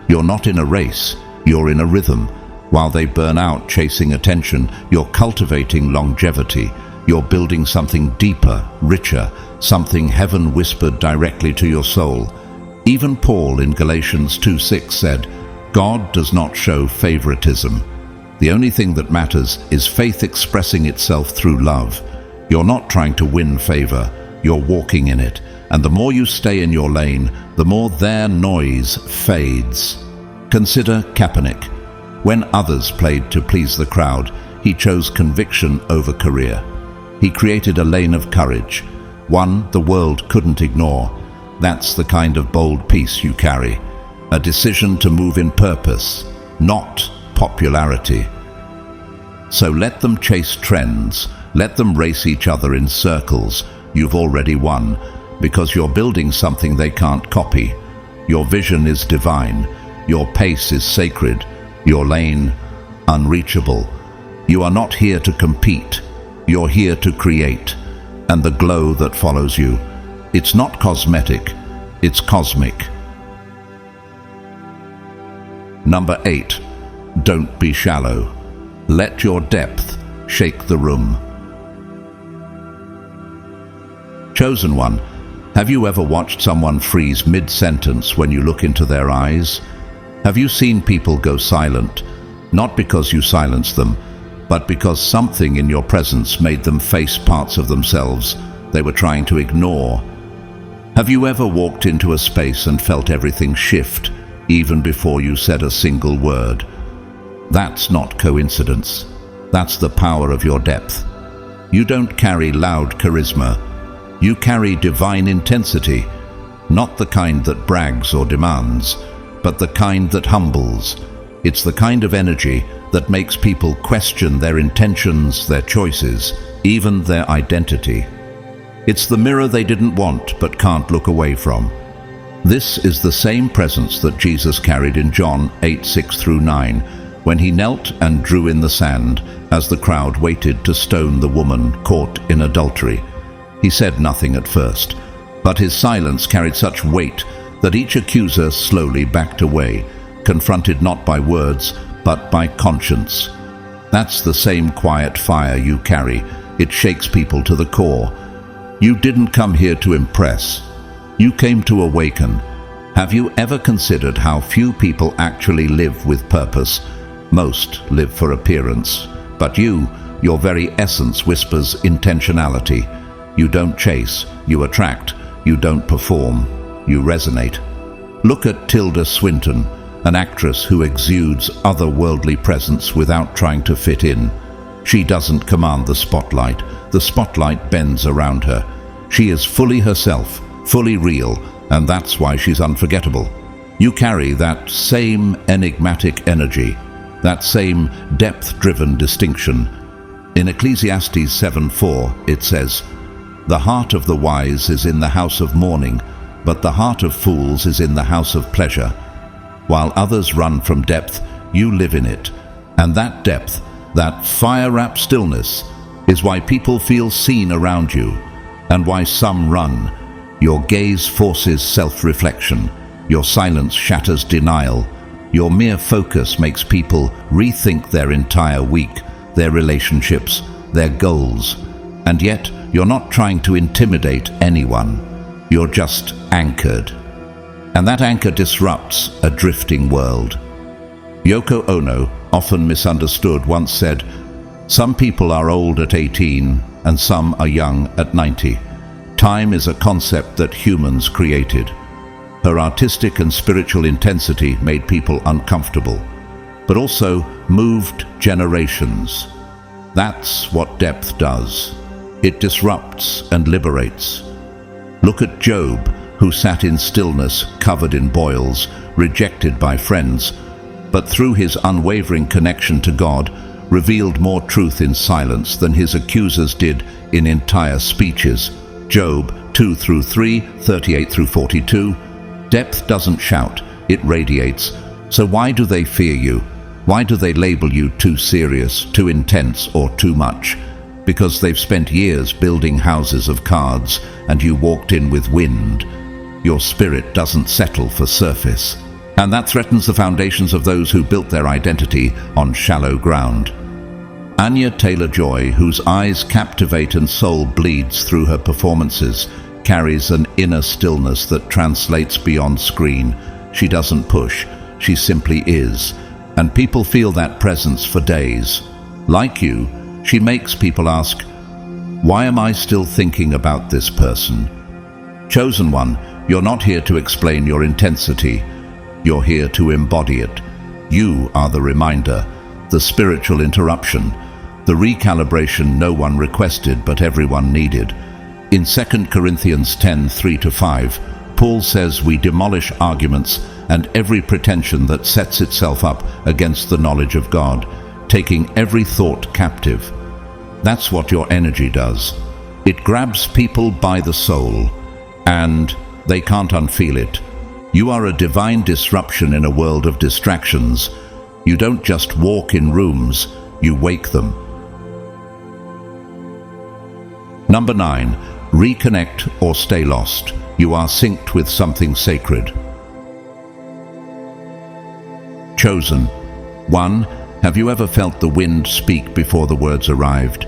You're not in a race, you're in a rhythm. While they burn out chasing attention, you're cultivating longevity. You're building something deeper, richer, something heaven whispered directly to your soul. Even Paul in Galatians 2:6 said, God does not show favoritism. The only thing that matters is faith expressing itself through love. You're not trying to win favor, you're walking in it. And the more you stay in your lane, the more their noise fades. Consider Kaepernick. When others played to please the crowd, he chose conviction over career. He created a lane of courage, one the world couldn't ignore. That's the kind of bold peace you carry. A decision to move in purpose, not popularity. So let them chase trends, let them race each other in circles. You've already won, because you're building something they can't copy. Your vision is divine, your pace is sacred, your lane unreachable. You are not here to compete, you're here to create. And the glow that follows you, it's not cosmetic, it's cosmic. Number 8, don't be shallow. Let your depth shake the room. Chosen one, have you ever watched someone freeze mid-sentence when you look into their eyes? Have you seen people go silent, not because you silenced them, but because something in your presence made them face parts of themselves they were trying to ignore? Have you ever walked into a space and felt everything shift, even before you said a single word? That's not coincidence. That's the power of your depth. You don't carry loud charisma. You carry divine intensity, not the kind that brags or demands, but the kind that humbles. It's the kind of energy that makes people question their intentions, their choices, even their identity. It's the mirror they didn't want but can't look away from. This is the same presence that Jesus carried in John 8:6-9, when he knelt and drew in the sand as the crowd waited to stone the woman caught in adultery. He said nothing at first, but his silence carried such weight that each accuser slowly backed away, confronted not by words, but by conscience. That's the same quiet fire you carry. It shakes people to the core. You didn't come here to impress. You came to awaken. Have you ever considered how few people actually live with purpose? Most live for appearance. But you, your very essence whispers intentionality. You don't chase, you attract. You don't perform, you resonate. Look at Tilda Swinton, an actress who exudes otherworldly presence without trying to fit in. She doesn't command the spotlight bends around her. She is fully herself, fully real, and that's why she's unforgettable. You carry that same enigmatic energy. that same depth-driven distinction. In Ecclesiastes 7:4 it says, "The heart of the wise is in the house of mourning, but the heart of fools is in the house of pleasure. While others run from depth, you live in it." And that depth, that fire-wrapped stillness, is why people feel seen around you, and why some run. Your gaze forces self-reflection. Your silence shatters denial. Your mere focus makes people rethink their entire week, their relationships, their goals. And yet, you're not trying to intimidate anyone. You're just anchored. And that anchor disrupts a drifting world. Yoko Ono, often misunderstood, once said, "Some people are old at 18 and some are young at 90. Time is a concept that humans created." Her artistic and spiritual intensity made people uncomfortable, but also moved generations. That's what depth does. It disrupts and liberates. Look at Job, who sat in stillness, covered in boils, rejected by friends, but through his unwavering connection to God, revealed more truth in silence than his accusers did in entire speeches. Job 2-3, 38-42. Depth doesn't shout, it radiates. So why do they fear you? Why do they label you too serious, too intense, or too much? Because they've spent years building houses of cards, and you walked in with wind. Your spirit doesn't settle for surface. And that threatens the foundations of those who built their identity on shallow ground. Anya Taylor-Joy, whose eyes captivate and soul bleeds through her performances, carries an inner stillness that translates beyond screen. She doesn't push, she simply is. And people feel that presence for days. Like you, she makes people ask, "Why am I still thinking about this person?" Chosen one, you're not here to explain your intensity. You're here to embody it. You are the reminder, the spiritual interruption, the recalibration no one requested but everyone needed. In 2 Corinthians 10:3-5, Paul says we demolish arguments and every pretension that sets itself up against the knowledge of God, taking every thought captive. That's what your energy does. It grabs people by the soul, and they can't unfeel it. You are a divine disruption in a world of distractions. You don't just walk in rooms, you wake them. Number 9, reconnect or stay lost. You are synced with something sacred. Chosen. 1. Have you ever felt the wind speak before the words arrived?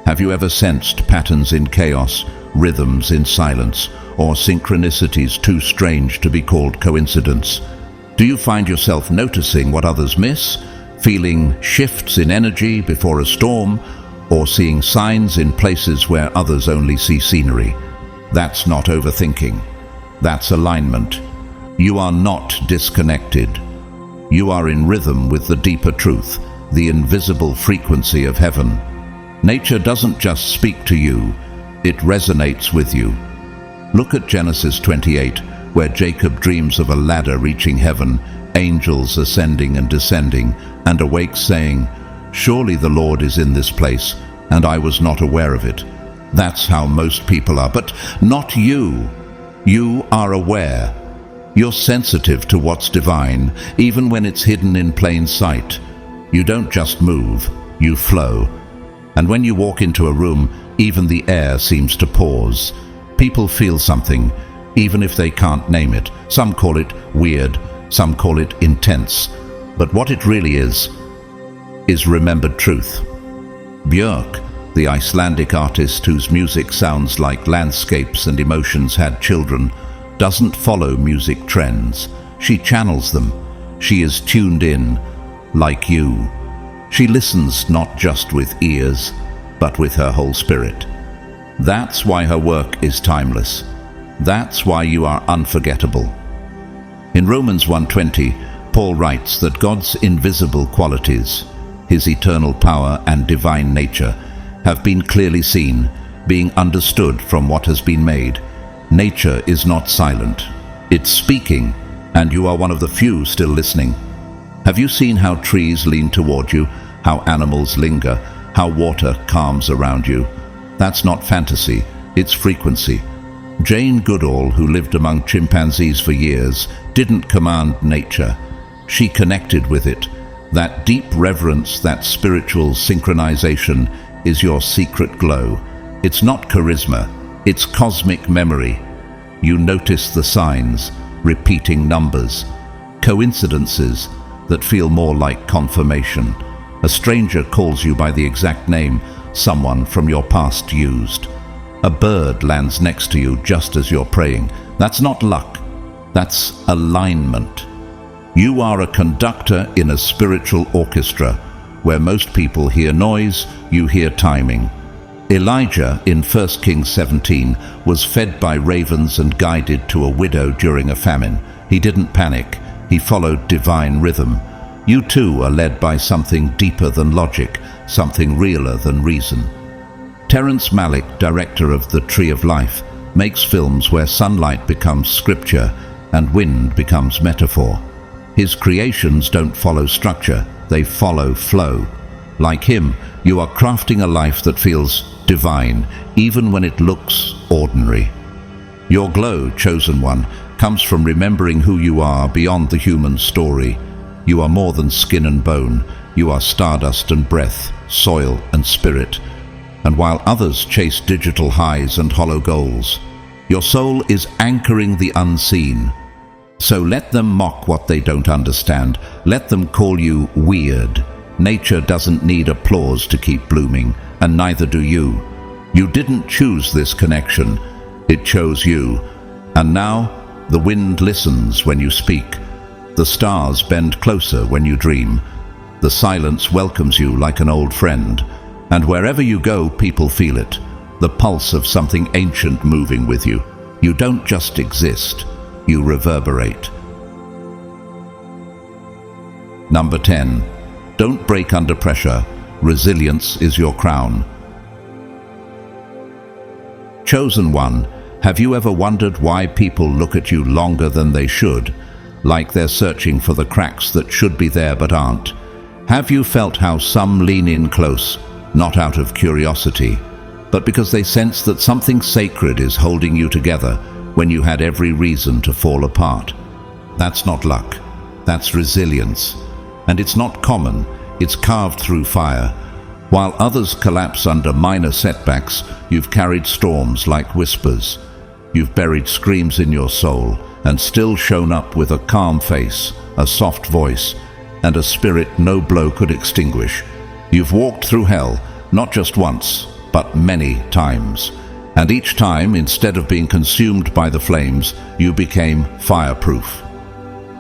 Have you ever sensed patterns in chaos, rhythms in silence, or synchronicities too strange to be called coincidence? Do you find yourself noticing what others miss, feeling shifts in energy before a storm, or seeing signs in places where others only see scenery? That's not overthinking. That's alignment. You are not disconnected. You are in rhythm with the deeper truth, the invisible frequency of heaven. Nature doesn't just speak to you, it resonates with you. Look at Genesis 28, where Jacob dreams of a ladder reaching heaven, angels ascending and descending, and awakes saying, "Surely the Lord is in this place, and I was not aware of it." That's how most people are, but not you. You are aware. You're sensitive to what's divine, even when it's hidden in plain sight. You don't just move, you flow. And when you walk into a room, even the air seems to pause. People feel something, even if they can't name it. Some call it weird, some call it intense. But what it really is remembered truth. Björk, the Icelandic artist whose music sounds like landscapes and emotions had children, doesn't follow music trends. She channels them. She is tuned in, like you. She listens not just with ears, but with her whole spirit. That's why her work is timeless. That's why you are unforgettable. In Romans 1:20, Paul writes that God's invisible qualities, his eternal power and divine nature, have been clearly seen, being understood from what has been made. Nature is not silent. It's speaking, and you are one of the few still listening. Have you seen how trees lean toward you, how animals linger, how water calms around you? That's not fantasy, it's frequency. Jane Goodall, who lived among chimpanzees for years, didn't command nature. She connected with it. That deep reverence, that spiritual synchronization is your secret glow. It's not charisma, it's cosmic memory. You notice the signs, repeating numbers, coincidences that feel more like confirmation. A stranger calls you by the exact name someone from your past used. A bird lands next to you just as you're praying. That's not luck, that's alignment. You are a conductor in a spiritual orchestra. Where most people hear noise, you hear timing. Elijah in 1 Kings 17 was fed by ravens and guided to a widow during a famine. He didn't panic, he followed divine rhythm. You too are led by something deeper than logic, something realer than reason. Terrence Malick, director of The Tree of Life, makes films where sunlight becomes scripture and wind becomes metaphor. His creations don't follow structure, they follow flow. Like him, you are crafting a life that feels divine, even when it looks ordinary. Your glow, chosen one, comes from remembering who you are beyond the human story. You are more than skin and bone. You are stardust and breath, soil and spirit. And while others chase digital highs and hollow goals, your soul is anchoring the unseen. So let them mock what they don't understand. Let them call you weird. Nature doesn't need applause to keep blooming, and neither do you. You didn't choose this connection. It chose you. And now, the wind listens when you speak. The stars bend closer when you dream. The silence welcomes you like an old friend. And wherever you go, people feel it. The pulse of something ancient moving with you. You don't just exist. You reverberate. Number 10. Don't break under pressure. Resilience is your crown. Chosen one, have you ever wondered why people look at you longer than they should, like they're searching for the cracks that should be there but aren't? Have you felt how some lean in close, not out of curiosity, but because they sense that something sacred is holding you together when you had every reason to fall apart? That's not luck, that's resilience. And it's not common, it's carved through fire. While others collapse under minor setbacks, you've carried storms like whispers. You've buried screams in your soul and still shown up with a calm face, a soft voice, and a spirit no blow could extinguish. You've walked through hell, not just once, but many times. And each time, instead of being consumed by the flames, you became fireproof.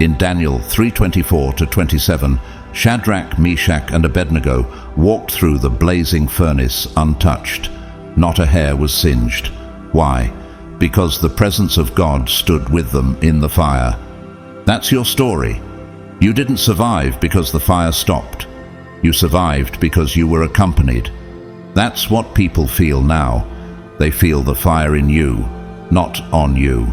In Daniel 3:24-27, Shadrach, Meshach, and Abednego walked through the blazing furnace untouched. Not a hair was singed. Why? Because the presence of God stood with them in the fire. That's your story. You didn't survive because the fire stopped. You survived because you were accompanied. That's what people feel now. They feel the fire in you, not on you.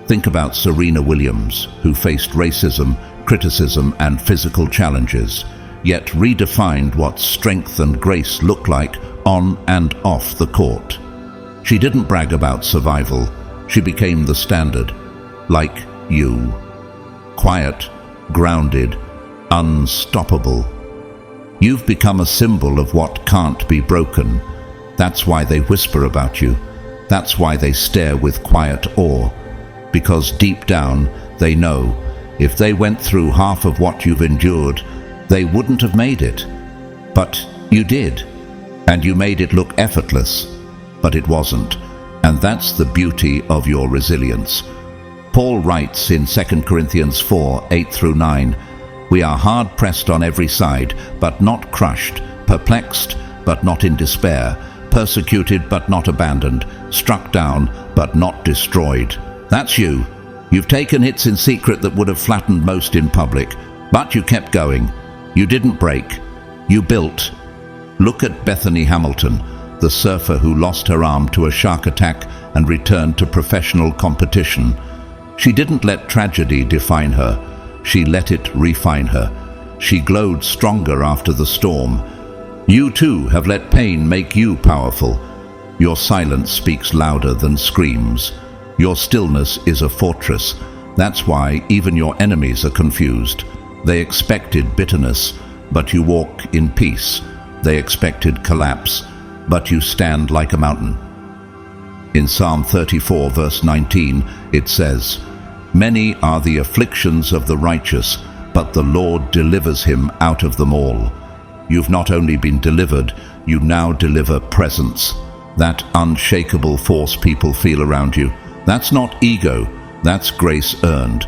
Think about Serena Williams, who faced racism, criticism, and physical challenges, yet redefined what strength and grace look like on and off the court. She didn't brag about survival. She became the standard, like you. Quiet, grounded, unstoppable. You've become a symbol of what can't be broken. That's why they whisper about you. That's why they stare with quiet awe. Because deep down, they know if they went through half of what you've endured, they wouldn't have made it. But you did. And you made it look effortless. But it wasn't. And that's the beauty of your resilience. Paul writes in 2 Corinthians 4:8-9, "We are hard-pressed on every side, but not crushed, perplexed, but not in despair, persecuted, but not abandoned, struck down, but not destroyed." That's you. You've taken hits in secret that would have flattened most in public, but you kept going. You didn't break. You built. Look at Bethany Hamilton, the surfer who lost her arm to a shark attack and returned to professional competition. She didn't let tragedy define her. She let it refine her. She glowed stronger after the storm. You too have let pain make you powerful. Your silence speaks louder than screams. Your stillness is a fortress. That's why even your enemies are confused. They expected bitterness, but you walk in peace. They expected collapse, but you stand like a mountain. In Psalm 34, verse 19, it says, "Many are the afflictions of the righteous, but the Lord delivers him out of them all." You've not only been delivered, you now deliver presence. That unshakable force people feel around you. That's not ego, that's grace earned.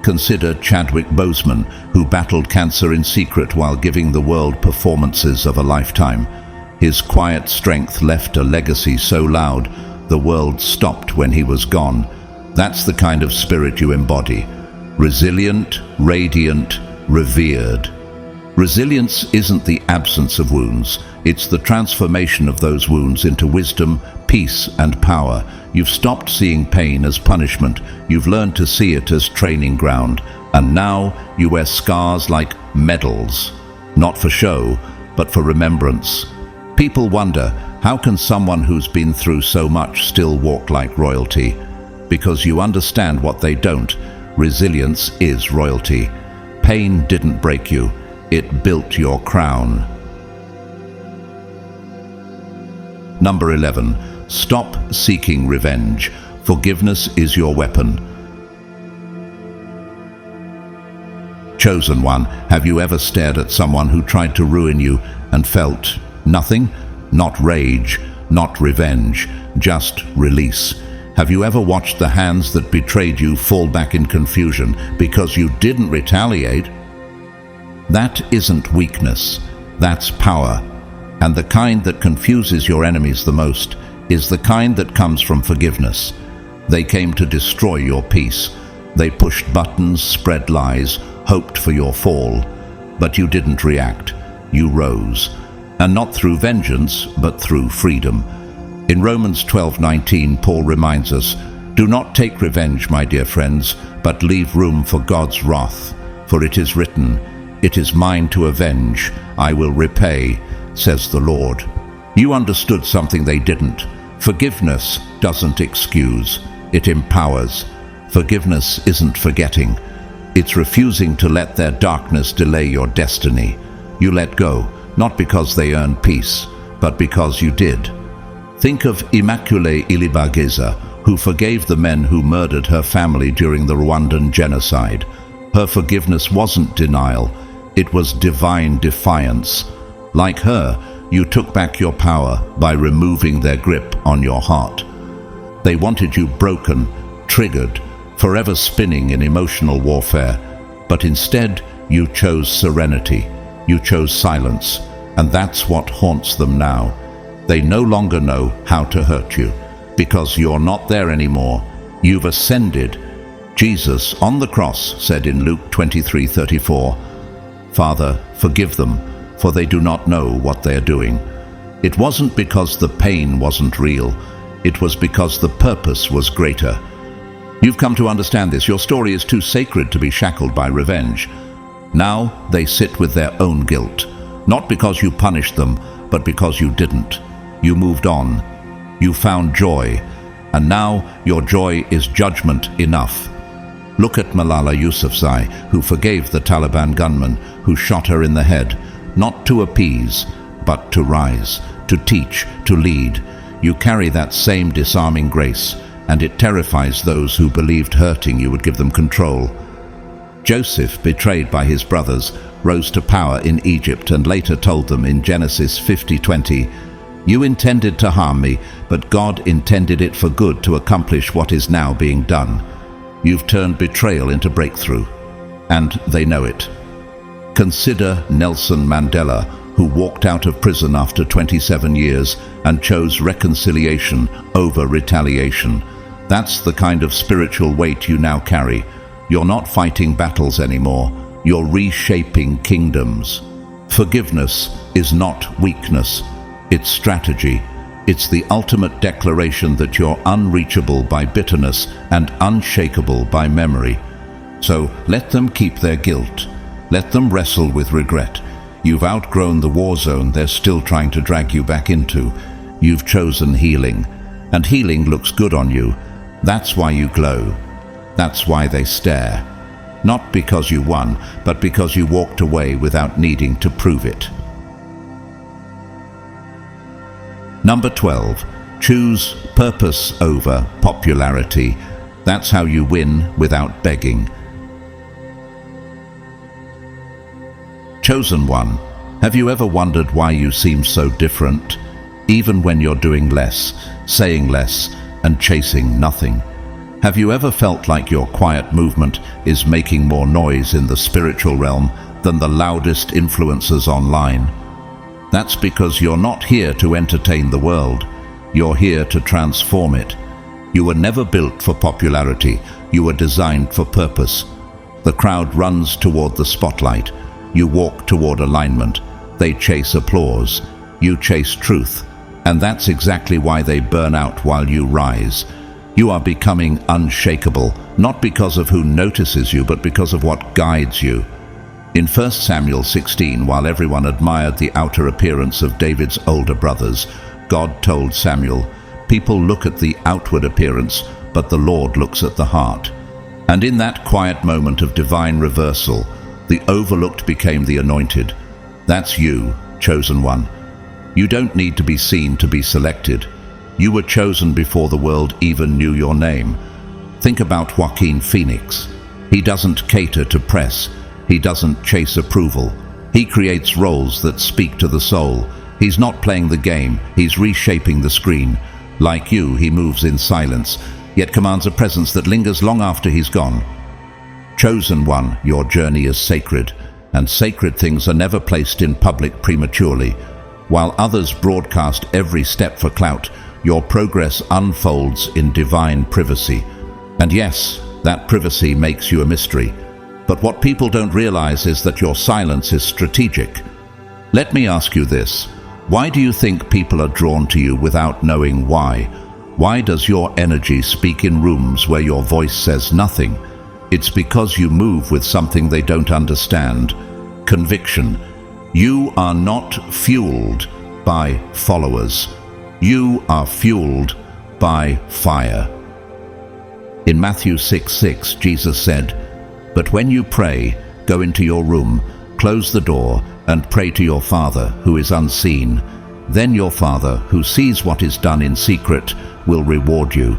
Consider Chadwick Boseman, who battled cancer in secret while giving the world performances of a lifetime. His quiet strength left a legacy so loud, the world stopped when he was gone. That's the kind of spirit you embody. Resilient, radiant, revered. Resilience isn't the absence of wounds. It's the transformation of those wounds into wisdom, peace, and power. You've stopped seeing pain as punishment. You've learned to see it as training ground. And now you wear scars like medals. Not for show, but for remembrance. People wonder, how can someone who's been through so much still walk like royalty? Because you understand what they don't. Resilience is royalty. Pain didn't break you. It built your crown. Number 11. Stop seeking revenge. Forgiveness is your weapon. Chosen one, have you ever stared at someone who tried to ruin you and felt nothing? Not rage, not revenge, just release. Have you ever watched the hands that betrayed you fall back in confusion because you didn't retaliate? That isn't weakness, that's power. And the kind that confuses your enemies the most is the kind that comes from forgiveness. They came to destroy your peace. They pushed buttons, spread lies, hoped for your fall. But you didn't react. You rose. And not through vengeance, but through freedom. In Romans 12:19, Paul reminds us, "Do not take revenge, my dear friends, but leave room for God's wrath. For it is written, 'It is mine to avenge, I will repay,' says the Lord." You understood something they didn't. Forgiveness doesn't excuse, it empowers. Forgiveness isn't forgetting. It's refusing to let their darkness delay your destiny. You let go, not because they earned peace, but because you did. Think of Immaculée Ilibagiza, who forgave the men who murdered her family during the Rwandan genocide. Her forgiveness wasn't denial, it was divine defiance. Like her, you took back your power by removing their grip on your heart. They wanted you broken, triggered, forever spinning in emotional warfare. But instead, you chose serenity, you chose silence, and that's what haunts them now. They no longer know how to hurt you, because you're not there anymore. You've ascended. Jesus on the cross said in Luke 23:34, "Father, forgive them, for they do not know what they are doing." It wasn't because the pain wasn't real. It was because the purpose was greater. You've come to understand this. Your story is too sacred to be shackled by revenge. Now they sit with their own guilt, not because you punished them, but because you didn't. You moved on. You found joy. And now your joy is judgment enough. Look at Malala Yousafzai, who forgave the Taliban gunman who shot her in the head, not to appease, but to rise, to teach, to lead. You carry that same disarming grace, and it terrifies those who believed hurting you would give them control. Joseph, betrayed by his brothers, rose to power in Egypt and later told them in Genesis 50:20, "You intended to harm me, but God intended it for good to accomplish what is now being done." You've turned betrayal into breakthrough, and they know it. Consider Nelson Mandela, who walked out of prison after 27 years and chose reconciliation over retaliation. That's the kind of spiritual weight you now carry. You're not fighting battles anymore. You're reshaping kingdoms. Forgiveness is not weakness. It's strategy. It's the ultimate declaration that you're unreachable by bitterness and unshakable by memory. So let them keep their guilt. Let them wrestle with regret. You've outgrown the war zone they're still trying to drag you back into. You've chosen healing, and healing looks good on you. That's why you glow. That's why they stare. Not because you won, but because you walked away without needing to prove it. Number 12. Choose purpose over popularity. That's how you win without begging. Chosen one, have you ever wondered why you seem so different, even when you're doing less, saying less, and chasing nothing? Have you ever felt like your quiet movement is making more noise in the spiritual realm than the loudest influencers online? That's because you're not here to entertain the world. You're here to transform it. You were never built for popularity. You were designed for purpose. The crowd runs toward the spotlight. You walk toward alignment. They chase applause. You chase truth. And that's exactly why they burn out while you rise. You are becoming unshakable, not because of who notices you, but because of what guides you. In 1 Samuel 16, while everyone admired the outer appearance of David's older brothers, God told Samuel, "People look at the outward appearance, but the Lord looks at the heart." And in that quiet moment of divine reversal, the overlooked became the anointed. That's you, chosen one. You don't need to be seen to be selected. You were chosen before the world even knew your name. Think about Joaquin Phoenix. He doesn't cater to press. He doesn't chase approval. He creates roles that speak to the soul. He's not playing the game, he's reshaping the screen. Like you, he moves in silence, yet commands a presence that lingers long after he's gone. Chosen one, your journey is sacred, and sacred things are never placed in public prematurely. While others broadcast every step for clout, your progress unfolds in divine privacy. And yes, that privacy makes you a mystery. But what people don't realize is that your silence is strategic. Let me ask you this. Why do you think people are drawn to you without knowing why? Why does your energy speak in rooms where your voice says nothing? It's because you move with something they don't understand. Conviction. You are not fueled by followers. You are fueled by fire. In Matthew 6:6, Jesus said, "But when you pray, go into your room, close the door, and pray to your Father who is unseen. Then your Father, who sees what is done in secret, will reward you."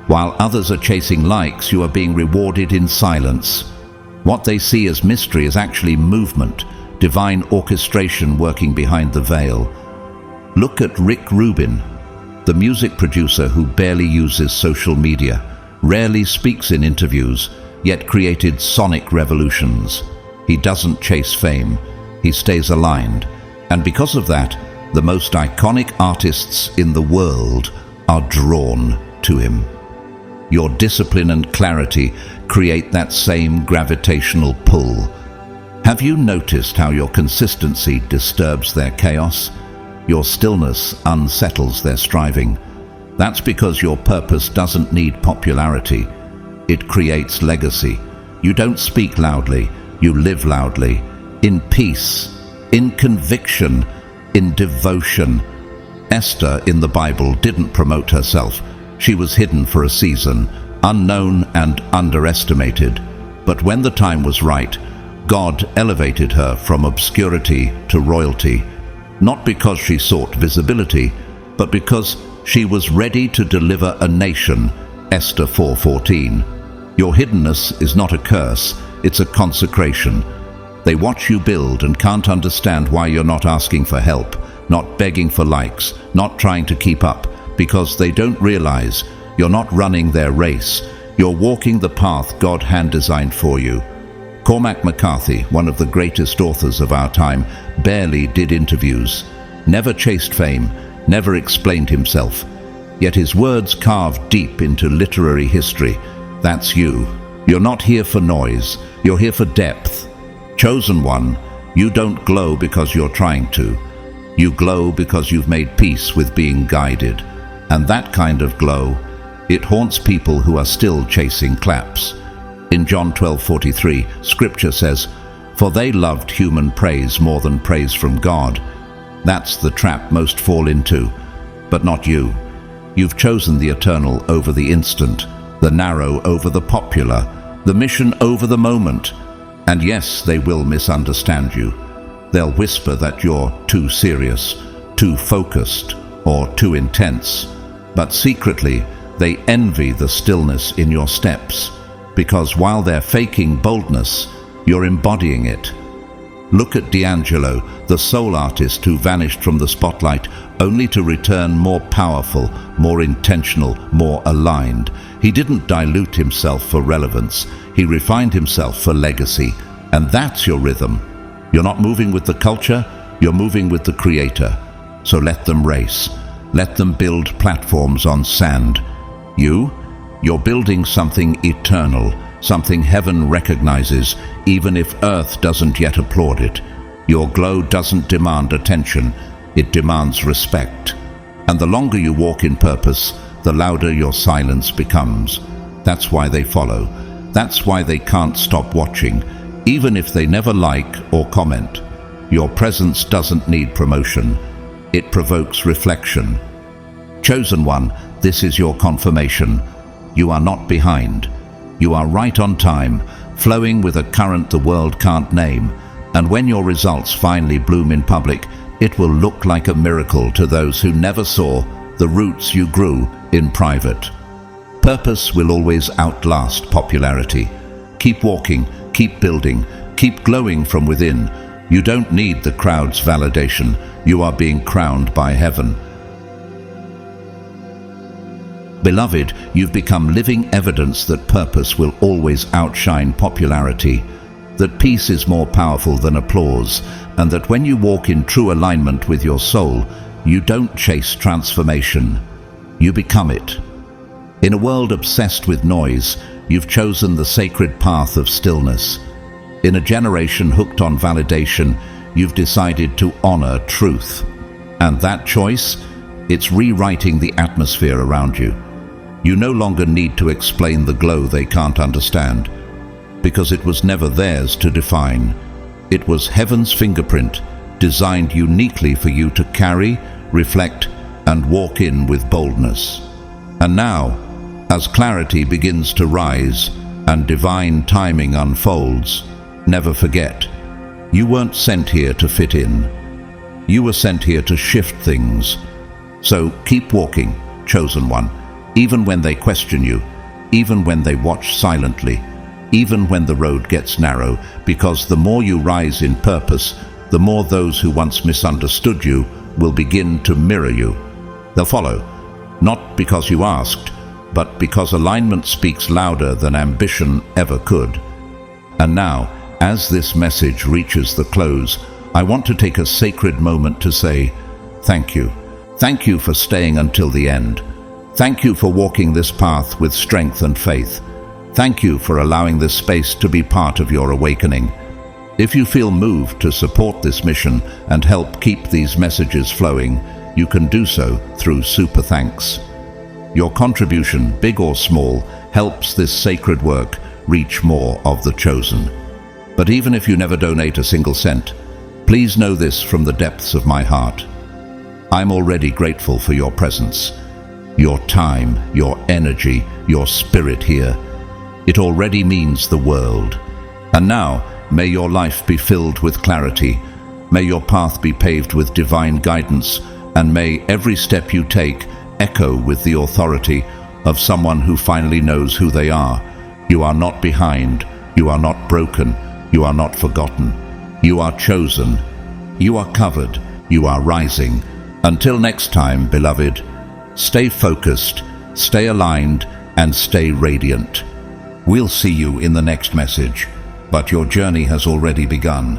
While others are chasing likes, you are being rewarded in silence. What they see as mystery is actually movement, divine orchestration working behind the veil. Look at Rick Rubin, the music producer who barely uses social media, rarely speaks in interviews, yet created sonic revolutions. He doesn't chase fame, he stays aligned. And because of that, the most iconic artists in the world are drawn to him. Your discipline and clarity create that same gravitational pull. Have you noticed how your consistency disturbs their chaos? Your stillness unsettles their striving. That's because your purpose doesn't need popularity. It creates legacy. You don't speak loudly, you live loudly. In peace, in conviction, in devotion. Esther in the Bible didn't promote herself. She was hidden for a season, unknown and underestimated. But when the time was right, God elevated her from obscurity to royalty. Not because she sought visibility, but because she was ready to deliver a nation. Esther 4:14. Your hiddenness is not a curse, it's a consecration. They watch you build and can't understand why you're not asking for help, not begging for likes, not trying to keep up, because they don't realize you're not running their race. You're walking the path God hand-designed for you. Cormac McCarthy, one of the greatest authors of our time, barely did interviews, never chased fame, never explained himself. Yet his words carved deep into literary history. That's you. You're not here for noise, you're here for depth. Chosen one, you don't glow because you're trying to. You glow because you've made peace with being guided. And that kind of glow, it haunts people who are still chasing claps. In John 12:43, Scripture says, "For they loved human praise more than praise from God." That's the trap most fall into, but not you. You've chosen the eternal over the instant, the narrow over the popular, the mission over the moment. And yes, they will misunderstand you. They'll whisper that you're too serious, too focused, or too intense. But secretly, they envy the stillness in your steps, because while they're faking boldness, you're embodying it. Look at D'Angelo, the soul artist who vanished from the spotlight only to return more powerful, more intentional, more aligned. He didn't dilute himself for relevance. He refined himself for legacy. And that's your rhythm. You're not moving with the culture, you're moving with the Creator. So let them race. Let them build platforms on sand. You're building something eternal, something heaven recognizes, even if earth doesn't yet applaud it. Your glow doesn't demand attention, it demands respect. And the longer you walk in purpose, the louder your silence becomes. That's why they follow. That's why they can't stop watching, even if they never like or comment. Your presence doesn't need promotion. It provokes reflection. Chosen one, this is your confirmation. You are not behind. You are right on time, flowing with a current the world can't name. And when your results finally bloom in public, it will look like a miracle to those who never saw the roots you grew in private. Purpose will always outlast popularity. Keep walking, keep building, keep glowing from within. You don't need the crowd's validation. You are being crowned by heaven. Beloved, you've become living evidence that purpose will always outshine popularity, that peace is more powerful than applause, and that when you walk in true alignment with your soul, you don't chase transformation, you become it. In a world obsessed with noise, you've chosen the sacred path of stillness. In a generation hooked on validation, you've decided to honor truth. And that choice, it's rewriting the atmosphere around you. You no longer need to explain the glow they can't understand, because it was never theirs to define. It was heaven's fingerprint, designed uniquely for you to carry, reflect, and walk in with boldness. And now, as clarity begins to rise and divine timing unfolds, never forget, you weren't sent here to fit in. You were sent here to shift things. So keep walking, chosen one, even when they question you, even when they watch silently, even when the road gets narrow, because the more you rise in purpose, the more those who once misunderstood you will begin to mirror you. They'll follow, not because you asked, but because alignment speaks louder than ambition ever could. And now, as this message reaches the close, I want to take a sacred moment to say, thank you. Thank you for staying until the end. Thank you for walking this path with strength and faith. Thank you for allowing this space to be part of your awakening. If you feel moved to support this mission and help keep these messages flowing, you can do so through Super Thanks. Your contribution, big or small, helps this sacred work reach more of the chosen. But even if you never donate a single cent, please know this from the depths of my heart. I'm already grateful for your presence, your time, your energy, your spirit here. It already means the world. And now, may your life be filled with clarity. May your path be paved with divine guidance, and may every step you take echo with the authority of someone who finally knows who they are. You are not behind. You are not broken. You are not forgotten. You are chosen. You are covered. You are rising. Until next time, beloved, stay focused, stay aligned, and stay radiant. We'll see you in the next message, but your journey has already begun.